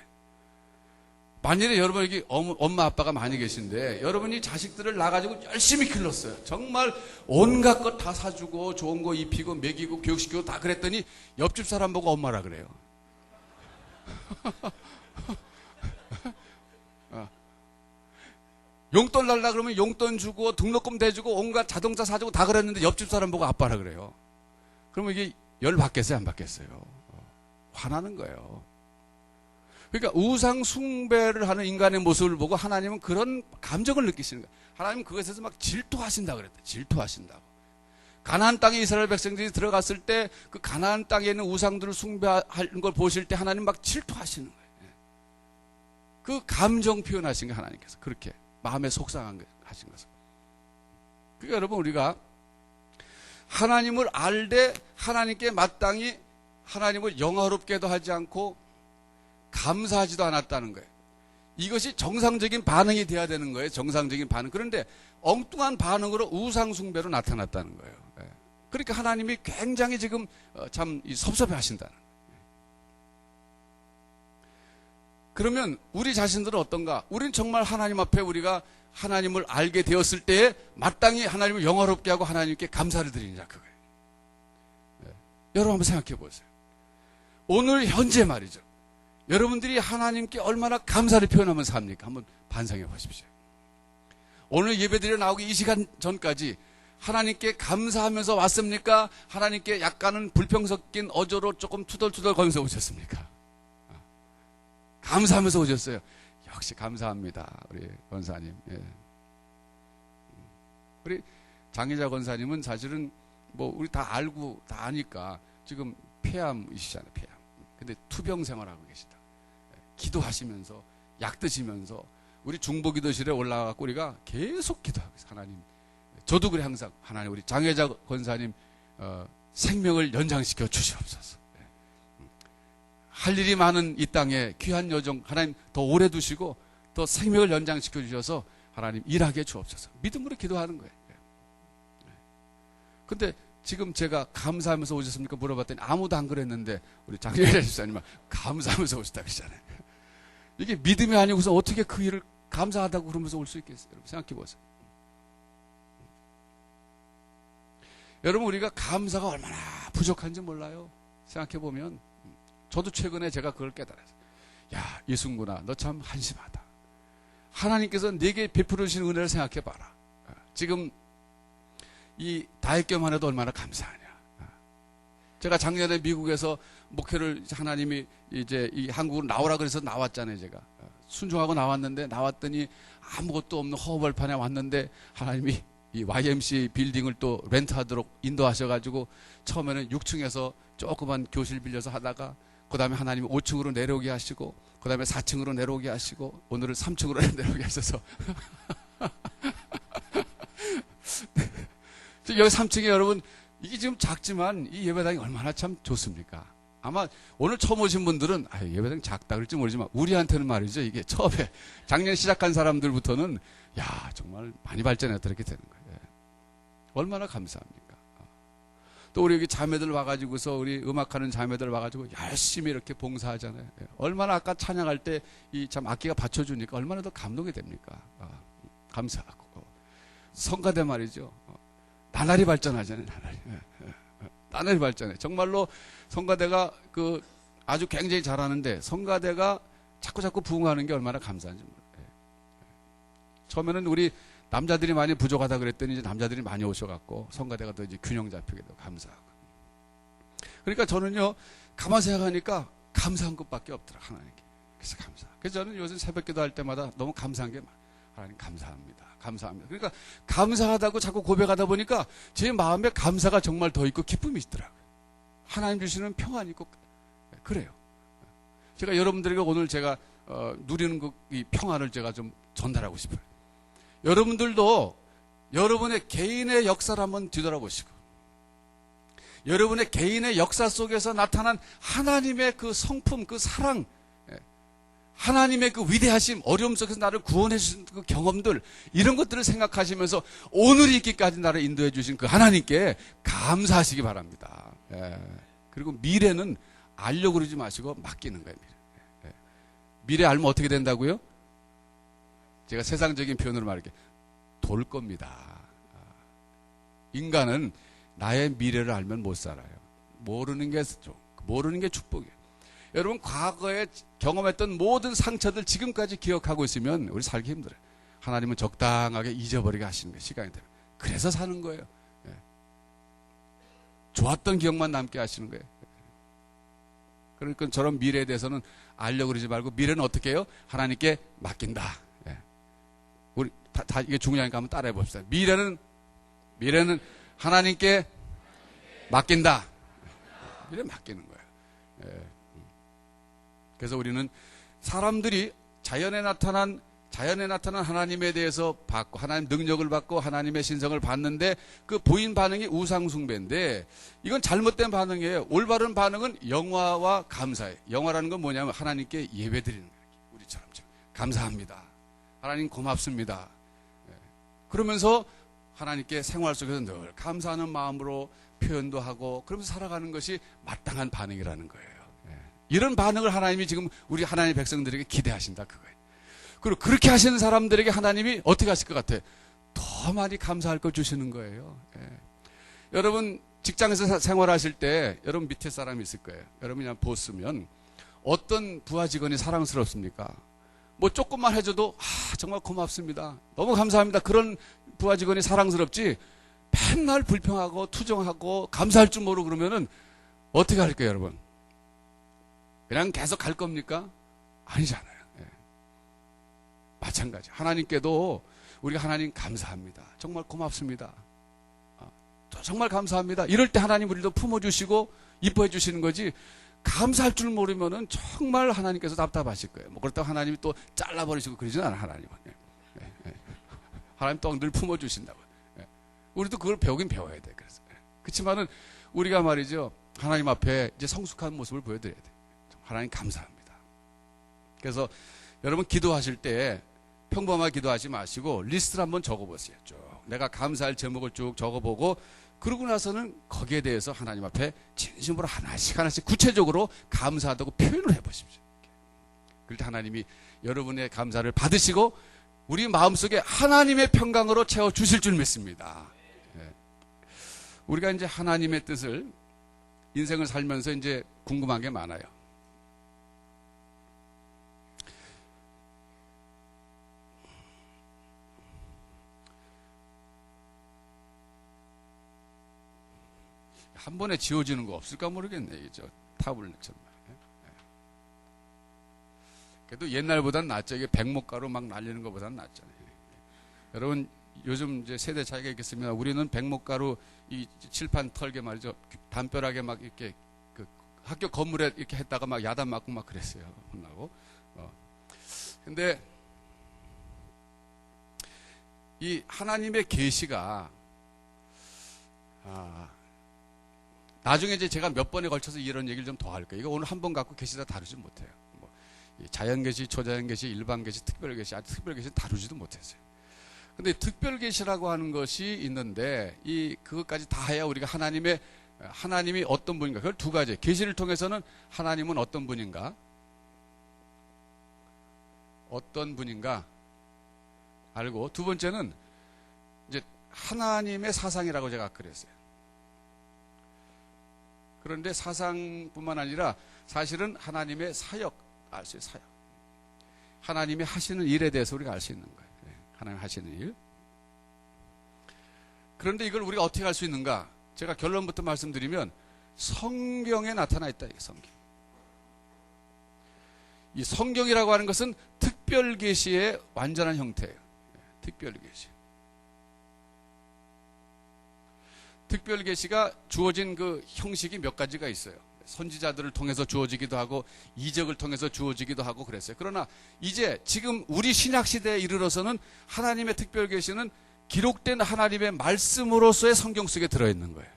만일에 여러분 여기 엄마 아빠가 많이 계신데 여러분이 자식들을 낳아가지고 열심히 길렀어요. 정말 온갖 것 다 사주고 좋은 거 입히고 먹이고 교육시키고 다 그랬더니 옆집 사람 보고 엄마라 그래요. 용돈 달라 그러면 용돈 주고 등록금 대주고 온갖 자동차 사주고 다 그랬는데 옆집 사람 보고 아빠라 그래요. 그러면 이게 열 받겠어요 안 받겠어요? 화나는 거예요. 그러니까 우상 숭배를 하는 인간의 모습을 보고 하나님은 그런 감정을 느끼시는 거예요. 하나님은 그것에서 막 질투하신다 그랬다. 질투하신다고. 가나안 땅에 이스라엘 백성들이 들어갔을 때 그 가나안 땅에 있는 우상들을 숭배하는 걸 보실 때 하나님 막 질투하시는 거예요. 그 감정 표현하신 거 하나님께서 그렇게 마음에 속상한 거 하신 것을. 그러니까 여러분 우리가 하나님을 알되 하나님께 마땅히 하나님을 영화롭게도 하지 않고 감사하지도 않았다는 거예요. 이것이 정상적인 반응이 돼야 되는 거예요. 정상적인 반응. 그런데 엉뚱한 반응으로 우상 숭배로 나타났다는 거예요. 그러니까 하나님이 굉장히 지금 참 섭섭해 하신다는 거예요. 그러면 우리 자신들은 어떤가? 우리는 정말 하나님 앞에 우리가 하나님을 알게 되었을 때에 마땅히 하나님을 영화롭게 하고 하나님께 감사를 드리느냐 그거예요. 여러분 한번 생각해 보세요. 오늘 현재 말이죠. 여러분들이 하나님께 얼마나 감사를 표현하면 삽니까? 한번 반성해 보십시오. 오늘 예배드려 나오기 이 시간 전까지 하나님께 감사하면서 왔습니까? 하나님께 약간은 불평 섞인 어조로 조금 투덜투덜 거면서 오셨습니까? 감사하면서 오셨어요. 역시 감사합니다. 우리 권사님. 예. 우리 장혜자 권사님은 사실은 뭐 우리 다 알고 다 아니까 지금 폐암이시잖아요. 폐암. 근데 투병 생활하고 계시다. 기도하시면서 약 드시면서 우리 중보기도실에 올라가고 우리가 계속 기도하고 있어요. 하나님. 저도 그래 항상 하나님 우리 장혜자 권사님 생명을 연장시켜 주시옵소서. 할 일이 많은 이 땅에 귀한 여정 하나님 더 오래 두시고 더 생명을 연장시켜 주셔서 하나님 일하게 주옵소서. 믿음으로 기도하는 거예요. 근데 지금 제가 감사하면서 오셨습니까? 물어봤더니 아무도 안 그랬는데 우리 장례자 집사님은 감사하면서 오셨다 그러잖아요. 이게 믿음이 아니고서 어떻게 그 일을 감사하다고 그러면서 올 수 있겠어요? 여러분 생각해 보세요. 여러분 우리가 감사가 얼마나 부족한지 몰라요. 생각해 보면 저도 최근에 제가 그걸 깨달았어요. 야, 이순구나, 너 참 한심하다. 하나님께서 내게 베풀어 주신 은혜를 생각해 봐라. 지금 이 다액겸 하나도 얼마나 감사하냐. 제가 작년에 미국에서 목회를 하나님이 이제 이 한국으로 나오라 그래서 나왔잖아요, 제가. 순종하고 나왔는데 나왔더니 아무것도 없는 허허벌판에 왔는데 하나님이 이 YMCA 빌딩을 또 렌트하도록 인도하셔가지고 처음에는 6층에서 조그만 교실 빌려서 하다가 그 다음에 하나님이 5층으로 내려오게 하시고 그 다음에 4층으로 내려오게 하시고 오늘은 3층으로 내려오게 하셔서 여기 3층에 여러분 이게 지금 작지만 이 예배당이 얼마나 참 좋습니까? 아마 오늘 처음 오신 분들은 예배당 작다 그럴지 모르지만 우리한테는 말이죠. 이게 처음에 작년 시작한 사람들부터는 야 정말 많이 발전했다 이렇게 되는 거예요. 얼마나 감사합니까? 또 우리 여기 자매들 와가지고서 우리 음악하는 자매들 와가지고 열심히 이렇게 봉사하잖아요. 얼마나 아까 찬양할 때 이 참 악기가 받쳐주니까 얼마나 더 감동이 됩니까? 감사하고 성가대 말이죠. 나날이 발전하잖아요. 나날이 발전해. 정말로 성가대가 그 아주 굉장히 잘하는데 성가대가 자꾸 부흥하는 게 얼마나 감사한지 몰라요. 처음에는 우리 남자들이 많이 부족하다 그랬더니 이제 남자들이 많이 오셔갖고 성가대가 더 이제 균형 잡히게 더 감사하고. 그러니까 저는요 가만 생각하니까 감사한 것밖에 없더라 하나님께. 그래서 감사. 그래서 저는 요즘 새벽기도 할 때마다 너무 감사한 게 많아요. 하나님 감사합니다. 감사합니다. 그러니까 감사하다고 자꾸 고백하다 보니까 제 마음에 감사가 정말 더 있고 기쁨이 있더라고요. 하나님 주시는 평안이 있고 그래요. 제가 여러분들에게 오늘 제가 누리는 이 평안을 제가 좀 전달하고 싶어요. 여러분들도 여러분의 개인의 역사를 한번 뒤돌아보시고 여러분의 개인의 역사 속에서 나타난 하나님의 그 성품, 그 사랑, 하나님의 그 위대하심, 어려움 속에서 나를 구원해 주신 그 경험들 이런 것들을 생각하시면서 오늘 있기까지 나를 인도해 주신 그 하나님께 감사하시기 바랍니다. 그리고 미래는 알려고 그러지 마시고 맡기는 거예요. 미래 알면 어떻게 된다고요? 제가 세상적인 표현으로 말할게요. 돌 겁니다. 인간은 나의 미래를 알면 못 살아요. 모르는 게 축복이에요. 여러분 과거에 경험했던 모든 상처들 지금까지 기억하고 있으면 우리 살기 힘들어요. 하나님은 적당하게 잊어버리게 하시는 거예요. 시간이 되면. 그래서 사는 거예요. 좋았던 기억만 남게 하시는 거예요. 그러니까 저런 미래에 대해서는 알려고 그러지 말고 미래는 어떻게 해요? 하나님께 맡긴다. 우리 다 이게 중요하니까 한번 따라해 봅시다. 미래는 하나님께 맡긴다. 이래 맡기는 거예요. 예. 그래서 우리는 사람들이 자연에 나타난 하나님에 대해서 받고 하나님 능력을 받고 하나님의 신성을 받는데 그 보인 반응이 우상숭배인데 이건 잘못된 반응이에요. 올바른 반응은 영화와 감사예요. 영화라는 건 뭐냐면 하나님께 예배드리는 거예요. 우리처럼 감사합니다. 하나님 고맙습니다. 그러면서 하나님께 생활 속에서 늘 감사하는 마음으로 표현도 하고 그러면서 살아가는 것이 마땅한 반응이라는 거예요. 이런 반응을 하나님이 지금 우리 하나님의 백성들에게 기대하신다 그거예요. 그리고 그렇게 하시는 사람들에게 하나님이 어떻게 하실 것 같아요? 더 많이 감사할 걸 주시는 거예요. 여러분 직장에서 생활하실 때 여러분 밑에 사람이 있을 거예요. 여러분이 그냥 보스면 어떤 부하 직원이 사랑스럽습니까? 뭐 조금만 해줘도 정말 고맙습니다. 너무 감사합니다. 그런 부하 직원이 사랑스럽지 맨날 불평하고 투정하고 감사할 줄 모르고 그러면은 어떻게 할까요, 여러분? 그냥 계속 갈 겁니까? 아니잖아요. 마찬가지. 하나님께도 우리가 하나님 감사합니다. 정말 고맙습니다. 정말 감사합니다. 이럴 때 하나님 우리도 품어주시고 이뻐해 주시는 거지. 감사할 줄 모르면은 정말 하나님께서 답답하실 거예요. 뭐 그렇다고 하나님이 또 잘라버리시고 그러진 않아요, 하나님은. 하나님 또 늘 품어주신다고. 우리도 그걸 배우긴 배워야 돼. 그래서. 그렇지만은 우리가 말이죠. 하나님 앞에 이제 성숙한 모습을 보여드려야 돼. 하나님 감사합니다. 그래서 여러분 기도하실 때 평범하게 기도하지 마시고 리스트를 한번 적어보세요. 쭉. 내가 감사할 제목을 쭉 적어보고 그러고 나서는 거기에 대해서 하나님 앞에 진심으로 하나씩 구체적으로 감사하다고 표현을 해보십시오. 그럴 때 하나님이 여러분의 감사를 받으시고 우리 마음속에 하나님의 평강으로 채워주실 줄 믿습니다. 우리가 이제 하나님의 뜻을 인생을 살면서 이제 궁금한 게 많아요. 한 번에 지워지는 거 없을까 모르겠네. 이죠 타블렛처럼. 그래도 옛날보단 낫죠. 이게 백목가루 막 날리는 것보단 낫잖아요. 여러분 요즘 이제 세대 차이가 있겠습니다. 우리는 백목가루 이 칠판 털게 말이죠. 담벼락에 막 이렇게 그 학교 건물에 이렇게 했다가 막 야단 맞고 막 그랬어요. 혼나고. 근데 이 하나님의 계시가 나중에 이제 제가 몇 번에 걸쳐서 이런 얘기를 좀 더 할 거예요. 이거 오늘 한 번 갖고 계시 다 다루지 못해요. 뭐 자연 계시, 초자연 계시, 일반 계시, 특별 계시, 아직 특별 계시 다루지도 못했어요. 근데 특별 계시라고 하는 것이 있는데 그것까지 다 해야 우리가 하나님이 어떤 분인가? 그걸 두 가지. 계시를 통해서는 하나님은 어떤 분인가? 어떤 분인가? 알고 두 번째는 이제 하나님의 사상이라고 제가 그랬어요. 그런데 사상뿐만 아니라 사실은 하나님의 사역 알 수 있어요. 사역. 하나님이 하시는 일에 대해서 우리가 알 수 있는 거예요. 하나님 하시는 일. 그런데 이걸 우리가 어떻게 알 수 있는가? 제가 결론부터 말씀드리면 성경에 나타나 있다. 이게 성경. 이 성경이라고 하는 것은 특별 계시의 완전한 형태예요. 특별 계시. 특별 계시가 주어진 그 형식이 몇 가지가 있어요. 선지자들을 통해서 주어지기도 하고 이적을 통해서 주어지기도 하고 그랬어요. 그러나 이제 지금 우리 신약 시대에 이르러서는 하나님의 특별 계시는 기록된 하나님의 말씀으로서의 성경 속에 들어있는 거예요.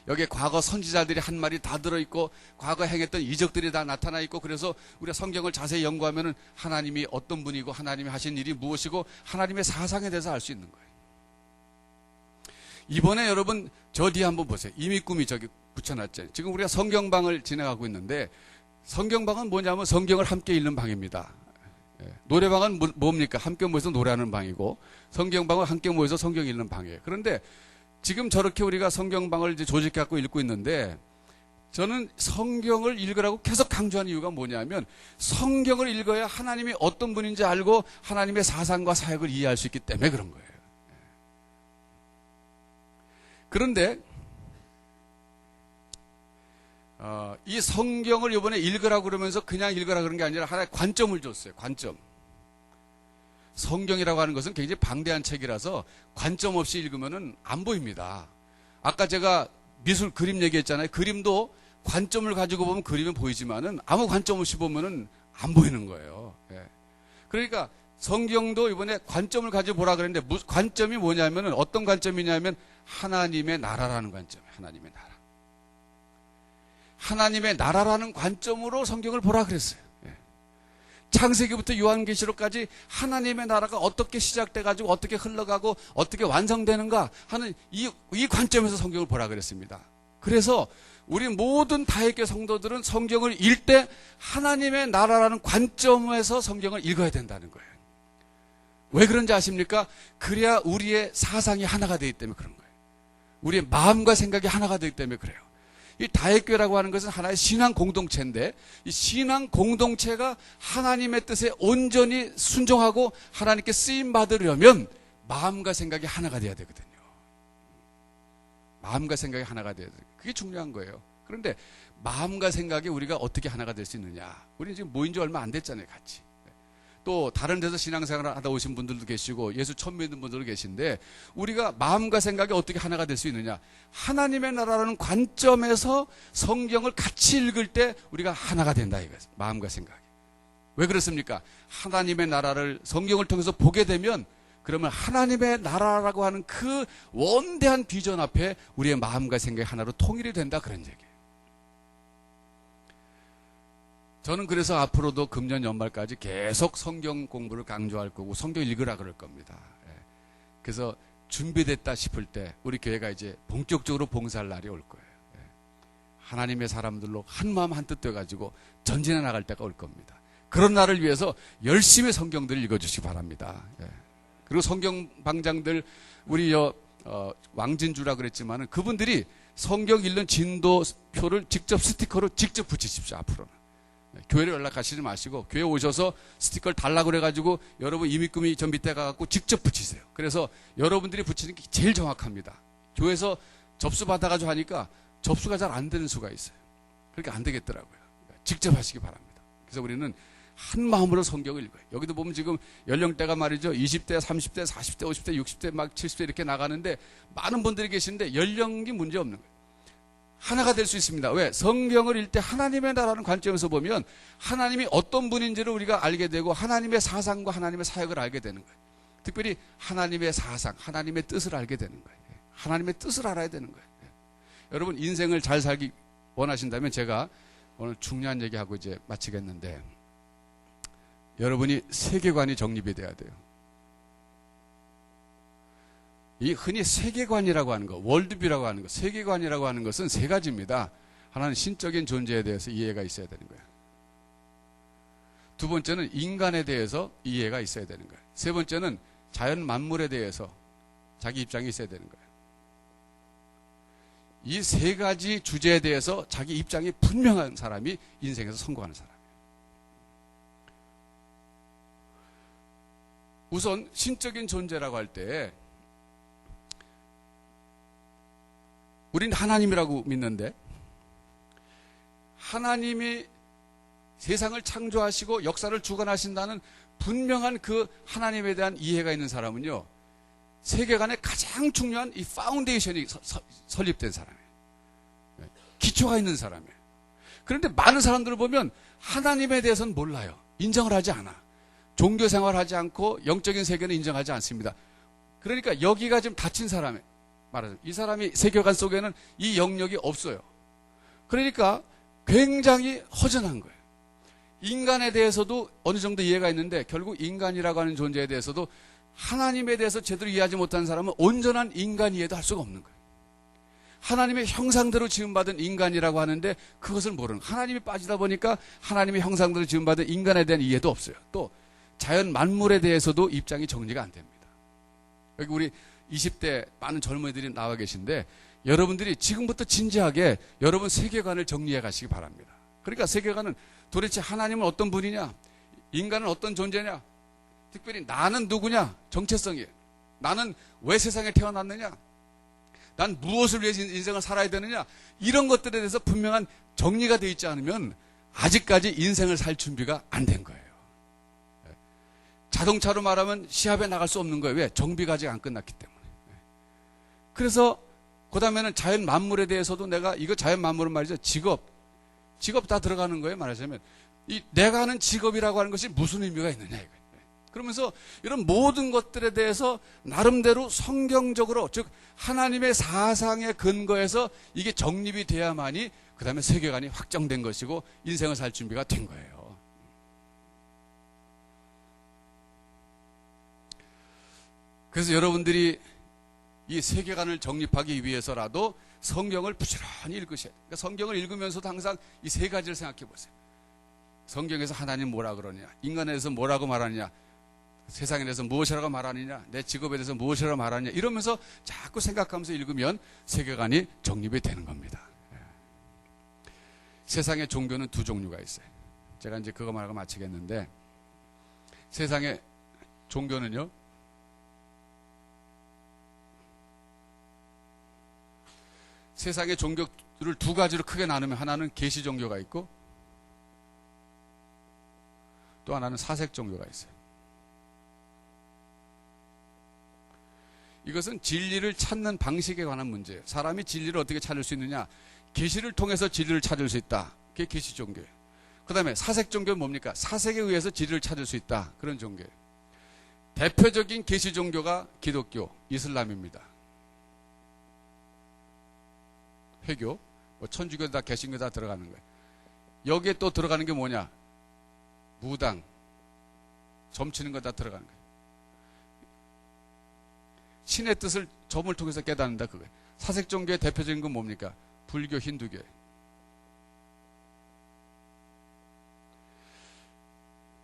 여기에 과거 선지자들이 한 말이 다 들어있고 과거 행했던 이적들이 다 나타나 있고 그래서 우리가 성경을 자세히 연구하면은 하나님이 어떤 분이고 하나님이 하신 일이 무엇이고 하나님의 사상에 대해서 알 수 있는 거예요. 이번에 여러분 저 뒤에 한번 보세요. 이미 꿈이 저기 붙여놨잖아요. 지금 우리가 성경방을 진행하고 있는데 성경방은 뭐냐면 성경을 함께 읽는 방입니다. 노래방은 뭡니까? 함께 모여서 노래하는 방이고 성경방은 함께 모여서 성경 읽는 방이에요. 그런데 지금 저렇게 우리가 성경방을 이제 조직해갖고 읽고 있는데 저는 성경을 읽으라고 계속 강조하는 이유가 뭐냐면 성경을 읽어야 하나님이 어떤 분인지 알고 하나님의 사상과 사역을 이해할 수 있기 때문에 그런 거예요. 그런데 이 성경을 이번에 읽으라고 그러면서 그냥 읽으라 그런 게 아니라 하나의 관점을 줬어요. 관점. 성경이라고 하는 것은 굉장히 방대한 책이라서 관점 없이 읽으면은 안 보입니다. 아까 제가 미술 그림 얘기했잖아요. 그림도 관점을 가지고 보면 그림은 보이지만은 아무 관점 없이 보면은 안 보이는 거예요. 예. 그러니까 성경도 이번에 관점을 가지고 보라 그랬는데 관점이 뭐냐면은 어떤 관점이냐면 하나님의 나라라는 관점이에요. 하나님의 나라. 하나님의 나라라는 관점으로 성경을 보라 그랬어요. 예. 창세기부터 요한계시록까지 하나님의 나라가 어떻게 시작돼가지고 어떻게 흘러가고 어떻게 완성되는가 하는 이 관점에서 성경을 보라 그랬습니다. 그래서 우리 모든 다윗교회 성도들은 성경을 읽을 때 하나님의 나라라는 관점에서 성경을 읽어야 된다는 거예요. 왜 그런지 아십니까? 그래야 우리의 사상이 하나가 되기 때문에 그런 거예요. 우리의 마음과 생각이 하나가 되기 때문에 그래요. 이 다윗교회라고 하는 것은 하나의 신앙 공동체인데 이 신앙 공동체가 하나님의 뜻에 온전히 순종하고 하나님께 쓰임 받으려면 마음과 생각이 하나가 돼야 되거든요. 마음과 생각이 하나가 돼야 돼요. 그게 중요한 거예요. 그런데 마음과 생각이 우리가 어떻게 하나가 될 수 있느냐? 우리는 지금 모인 지 얼마 안 됐잖아요, 같이. 또 다른 데서 신앙생활을 하다 오신 분들도 계시고 예수 처음 믿는 분들도 계신데 우리가 마음과 생각이 어떻게 하나가 될 수 있느냐? 하나님의 나라라는 관점에서 성경을 같이 읽을 때 우리가 하나가 된다 이거예요. 마음과 생각이. 왜 그렇습니까? 하나님의 나라를 성경을 통해서 보게 되면 그러면 하나님의 나라라고 하는 그 원대한 비전 앞에 우리의 마음과 생각이 하나로 통일이 된다 그런 얘기예요. 저는 그래서 앞으로도 금년 연말까지 계속 성경 공부를 강조할 거고 성경 읽으라 그럴 겁니다. 그래서 준비됐다 싶을 때 우리 교회가 이제 본격적으로 봉사할 날이 올 거예요. 하나님의 사람들로 한 마음 한 뜻 돼가지고 전진해 나갈 때가 올 겁니다. 그런 날을 위해서 열심히 성경들을 읽어주시기 바랍니다. 그리고 성경 방장들 우리 왕진주라 그랬지만은 그분들이 성경 읽는 진도표를 직접 스티커로 직접 붙이십시오. 앞으로는. 교회로 연락하시지 마시고 교회 오셔서 스티커를 달라고 그래가지고 여러분 임의금이 저 밑에 가갖고 직접 붙이세요. 그래서 여러분들이 붙이는 게 제일 정확합니다. 교회에서 접수 받아가지고 하니까 접수가 잘 안 되는 수가 있어요. 그러니까 안 되겠더라고요. 직접 하시기 바랍니다. 그래서 우리는 한 마음으로 성경을 읽어요. 여기도 보면 지금 연령대가 말이죠. 20대, 30대, 40대, 50대, 60대, 막 70대 이렇게 나가는데 많은 분들이 계시는데 연령이 문제 없는 거예요. 하나가 될 수 있습니다. 왜? 성경을 읽을 때 하나님의 나라는 관점에서 보면 하나님이 어떤 분인지를 우리가 알게 되고 하나님의 사상과 하나님의 사역을 알게 되는 거예요. 특별히 하나님의 사상, 하나님의 뜻을 알게 되는 거예요. 하나님의 뜻을 알아야 되는 거예요. 여러분 인생을 잘 살기 원하신다면 제가 오늘 중요한 얘기하고 이제 마치겠는데 여러분이 세계관이 정립이 돼야 돼요. 이 흔히 세계관이라고 하는 것, 월드뷰라고 하는 것, 세계관이라고 하는 것은 세 가지입니다. 하나는 신적인 존재에 대해서 이해가 있어야 되는 거예요. 두 번째는 인간에 대해서 이해가 있어야 되는 거예요. 세 번째는 자연 만물에 대해서 자기 입장이 있어야 되는 거예요. 이 세 가지 주제에 대해서 자기 입장이 분명한 사람이 인생에서 성공하는 사람이에요. 우선 신적인 존재라고 할 때 우린 하나님이라고 믿는데 하나님이 세상을 창조하시고 역사를 주관하신다는 분명한 그 하나님에 대한 이해가 있는 사람은요. 세계관의 가장 중요한 이 파운데이션이 설립된 사람이에요. 기초가 있는 사람이에요. 그런데 많은 사람들을 보면 하나님에 대해서는 몰라요. 인정을 하지 않아. 종교 생활하지 않고 영적인 세계는 인정하지 않습니다. 그러니까 여기가 지금 닫힌 사람이에요. 말하자면 이 사람이 세계관 속에는 이 영역이 없어요. 그러니까 굉장히 허전한 거예요. 인간에 대해서도 어느 정도 이해가 있는데 결국 인간이라고 하는 존재에 대해서도 하나님에 대해서 제대로 이해하지 못한 사람은 온전한 인간 이해도 할 수가 없는 거예요. 하나님의 형상대로 지음받은 인간이라고 하는데 그것을 모르는 거예요. 하나님이 빠지다 보니까 하나님의 형상대로 지음받은 인간에 대한 이해도 없어요. 또 자연 만물에 대해서도 입장이 정리가 안 됩니다. 여기 우리 20대 많은 젊은이들이 나와 계신데 여러분들이 지금부터 진지하게 여러분 세계관을 정리해 가시기 바랍니다. 그러니까 세계관은 도대체 하나님은 어떤 분이냐? 인간은 어떤 존재냐? 특별히 나는 누구냐? 정체성이에요. 나는 왜 세상에 태어났느냐? 난 무엇을 위해서 인생을 살아야 되느냐? 이런 것들에 대해서 분명한 정리가 되어 있지 않으면 아직까지 인생을 살 준비가 안 된 거예요. 자동차로 말하면 시합에 나갈 수 없는 거예요. 왜? 정비가 아직 안 끝났기 때문에. 그래서 그 다음에는 자연 만물에 대해서도 내가, 이거 자연 만물은 말이죠. 직업 다 들어가는 거예요. 말하자면. 내가 하는 직업이라고 하는 것이 무슨 의미가 있느냐, 이거. 그러면서 이런 모든 것들에 대해서 나름대로 성경적으로, 즉, 하나님의 사상에 근거해서 이게 정립이 돼야만이 그 다음에 세계관이 확정된 것이고 인생을 살 준비가 된 거예요. 그래서 여러분들이 이 세계관을 정립하기 위해서라도 성경을 부지런히 읽으셔야 돼요. 그러니까 성경을 읽으면서도 항상 이 세 가지를 생각해 보세요. 성경에서 하나님 뭐라 그러냐, 인간에 대해서 뭐라고 말하느냐, 세상에 대해서 무엇이라고 말하느냐, 내 직업에 대해서 무엇이라고 말하느냐, 이러면서 자꾸 생각하면서 읽으면 세계관이 정립이 되는 겁니다. 세상의 종교는 두 종류가 있어요. 제가 이제 그거 말하고 마치겠는데, 세상의 종교는요, 세상의 종교를 두 가지로 크게 나누면, 하나는 계시 종교가 있고 또 하나는 사색 종교가 있어요. 이것은 진리를 찾는 방식에 관한 문제예요. 사람이 진리를 어떻게 찾을 수 있느냐, 계시를 통해서 진리를 찾을 수 있다. 그게 계시 종교예요. 그 다음에 사색 종교는 뭡니까? 사색에 의해서 진리를 찾을 수 있다. 그런 종교예요. 대표적인 계시 종교가 기독교, 이슬람입니다. 회교, 천주교다 개신교 다 들어가는 거예요. 여기에 또 들어가는 게 뭐냐? 무당, 점치는 거 다 들어가는 거예요. 신의 뜻을 점을 통해서 깨닫는다, 그거예요. 사색 종교의 대표적인 건 뭡니까? 불교, 힌두교예요.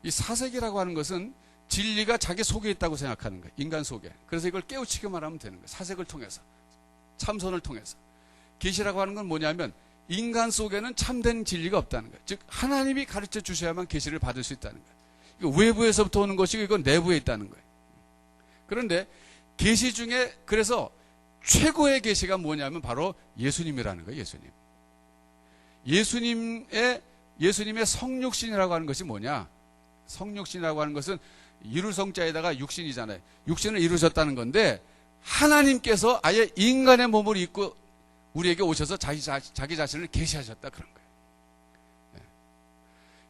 이 사색이라고 하는 것은 진리가 자기 속에 있다고 생각하는 거예요. 인간 속에. 그래서 이걸 깨우치기만 하면 되는 거예요. 사색을 통해서, 참선을 통해서. 계시라고 하는 건 뭐냐면 인간 속에는 참된 진리가 없다는 거예요. 즉 하나님이 가르쳐 주셔야만 계시를 받을 수 있다는 거예요. 이거 외부에서부터 오는 것이고 이건 내부에 있다는 거예요. 그런데 계시 중에 그래서 최고의 계시가 뭐냐면 바로 예수님이라는 거예요. 예수님의 성육신이라고 하는 것이 뭐냐? 성육신이라고 하는 것은 이룰 성자에다가 육신이잖아요. 육신을 이루셨다는 건데 하나님께서 아예 인간의 몸을 입고 우리에게 오셔서 자기 자신을 계시하셨다, 그런 거예요.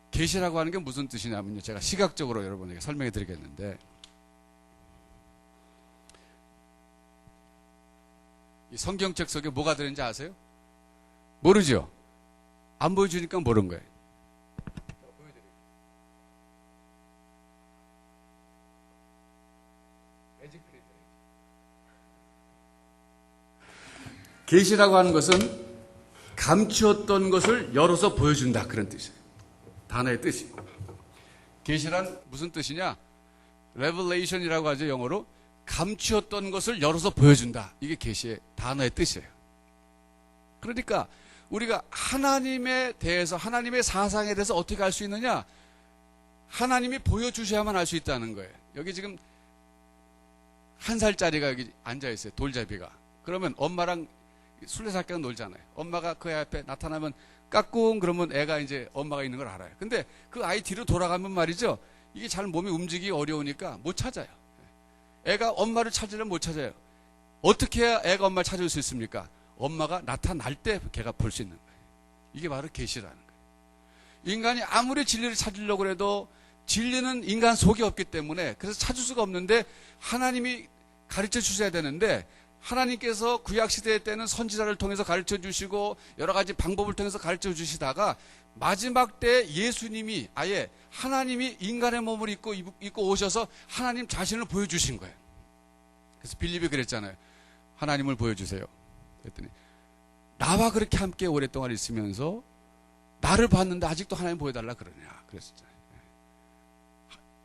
계시라고 하는 게 무슨 뜻이냐면요, 제가 시각적으로 여러분에게 설명해 드리겠는데, 이 성경책 속에 뭐가 들었는지 아세요? 모르죠? 안 보여주니까 모르는 거예요. 계시라고 하는 것은 감추었던 것을 열어서 보여준다, 그런 뜻이에요. 단어의 뜻이. 계시란 무슨 뜻이냐? Revelation이라고 하죠, 영어로. 감추었던 것을 열어서 보여준다. 이게 계시의 단어의 뜻이에요. 그러니까 우리가 하나님에 대해서, 하나님의 사상에 대해서 어떻게 알 수 있느냐? 하나님이 보여주셔야만 알 수 있다는 거예요. 여기 지금 1살짜리가 여기 앉아있어요, 돌잡이가. 그러면 엄마랑 술래잡기가 놀잖아요. 엄마가 그 애 앞에 나타나면 까꿍 그러면 애가 이제 엄마가 있는 걸 알아요. 근데 그 아이 뒤로 돌아가면 말이죠, 이게 잘 몸이 움직이기 어려우니까 못 찾아요. 애가 엄마를 찾으려면 못 찾아요. 어떻게 해야 애가 엄마를 찾을 수 있습니까? 엄마가 나타날 때 걔가 볼 수 있는 거예요. 이게 바로 계시라는 거예요. 인간이 아무리 진리를 찾으려고 해도 진리는 인간 속에 없기 때문에 그래서 찾을 수가 없는데 하나님이 가르쳐 주셔야 되는데, 하나님께서 구약시대 때는 선지자를 통해서 가르쳐 주시고 여러 가지 방법을 통해서 가르쳐 주시다가 마지막 때 예수님이 아예 하나님이 인간의 몸을 입고 오셔서 하나님 자신을 보여주신 거예요. 그래서 빌립이 그랬잖아요. 하나님을 보여주세요. 그랬더니 나와 그렇게 함께 오랫동안 있으면서 나를 봤는데 아직도 하나님 보여달라 그러냐 그랬었잖아요.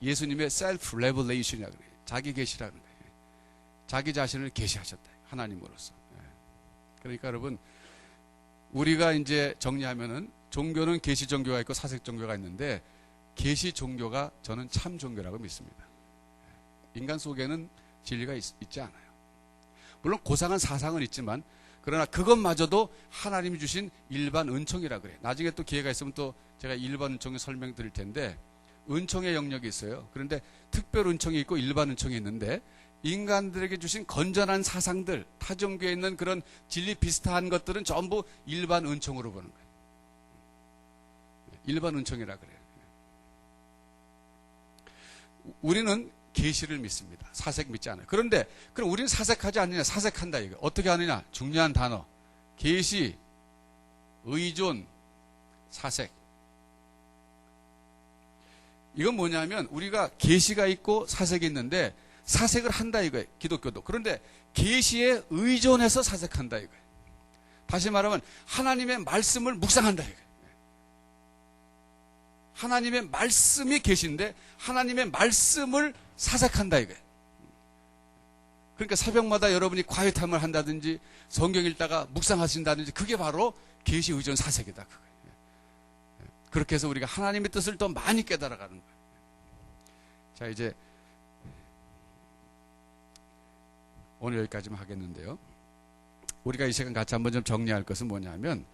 예수님의 셀프 레벨레이션이라고 그래요. 자기 계시라는 거예요. 자기 자신을 계시하셨다, 하나님으로서. 그러니까 여러분, 우리가 이제 정리하면은 종교는 계시 종교가 있고 사색 종교가 있는데, 계시 종교가 저는 참 종교라고 믿습니다. 인간 속에는 진리가 있지 않아요. 물론 고상한 사상은 있지만, 그러나 그것마저도 하나님이 주신 일반 은총이라 그래요. 나중에 또 기회가 있으면 또 제가 일반 은총을 설명드릴 텐데, 은총의 영역이 있어요. 그런데 특별 은총이 있고 일반 은총이 있는데, 인간들에게 주신 건전한 사상들, 타종교에 있는 그런 진리 비슷한 것들은 전부 일반 은총으로 보는 거예요. 일반 은총이라 그래요. 우리는 계시를 믿습니다. 사색 믿지 않아요. 그런데 그럼 우리는 사색하지 않느냐? 사색한다 이거. 어떻게 하느냐? 중요한 단어. 계시, 의존, 사색. 이건 뭐냐면 우리가 계시가 있고 사색이 있는데 사색을 한다 이거예요. 기독교도. 그런데 계시에 의존해서 사색한다 이거예요. 다시 말하면 하나님의 말씀을 묵상한다 이거예요. 하나님의 말씀이 계신데 하나님의 말씀을 사색한다 이거예요. 그러니까 새벽마다 여러분이 과외탐을 한다든지 성경 읽다가 묵상하신다든지 그게 바로 계시 의존 사색이다 그거예요. 그렇게 해서 우리가 하나님의 뜻을 더 많이 깨달아가는 거예요. 자, 이제 오늘 여기까지만 하겠는데요. 우리가 이 시간 같이 한번 좀 정리할 것은 뭐냐면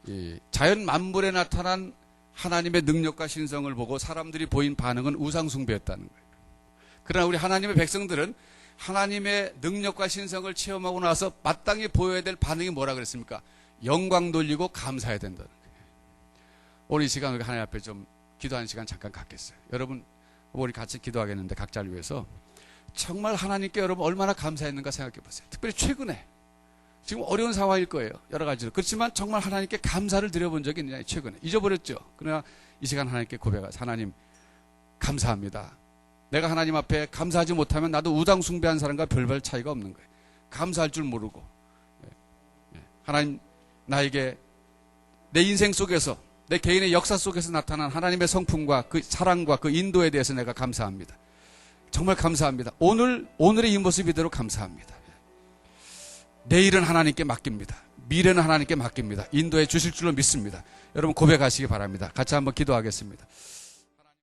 이 자연 만물에 나타난 하나님의 능력과 신성을 보고 사람들이 보인 반응은 우상 숭배였다는 거예요. 그러나 우리 하나님의 백성들은 하나님의 능력과 신성을 체험하고 나서 마땅히 보여야 될 반응이 뭐라 그랬습니까? 영광 돌리고 감사해야 된다는 거예요. 오늘 이 시간 우리 하나님 앞에 좀 기도하는 시간 잠깐 갖겠어요. 여러분 우리 같이 기도하겠는데 각자를 위해서 정말 하나님께 여러분 얼마나 감사했는가 생각해 보세요. 특별히 최근에 지금 어려운 상황일 거예요. 여러 가지로. 그렇지만 정말 하나님께 감사를 드려본 적이 있느냐 최근에. 잊어버렸죠. 그러나 이 시간 하나님께 고백하세요. 하나님 감사합니다. 내가 하나님 앞에 감사하지 못하면 나도 우상 숭배한 사람과 별별 차이가 없는 거예요. 감사할 줄 모르고. 하나님 나에게 내 인생 속에서 내 개인의 역사 속에서 나타난 하나님의 성품과 그 사랑과 그 인도에 대해서 내가 감사합니다. 정말 감사합니다. 오늘의 이 모습 이대로 감사합니다. 내일은 하나님께 맡깁니다. 미래는 하나님께 맡깁니다. 인도해 주실 줄로 믿습니다. 여러분 고백하시기 바랍니다. 같이 한번 기도하겠습니다.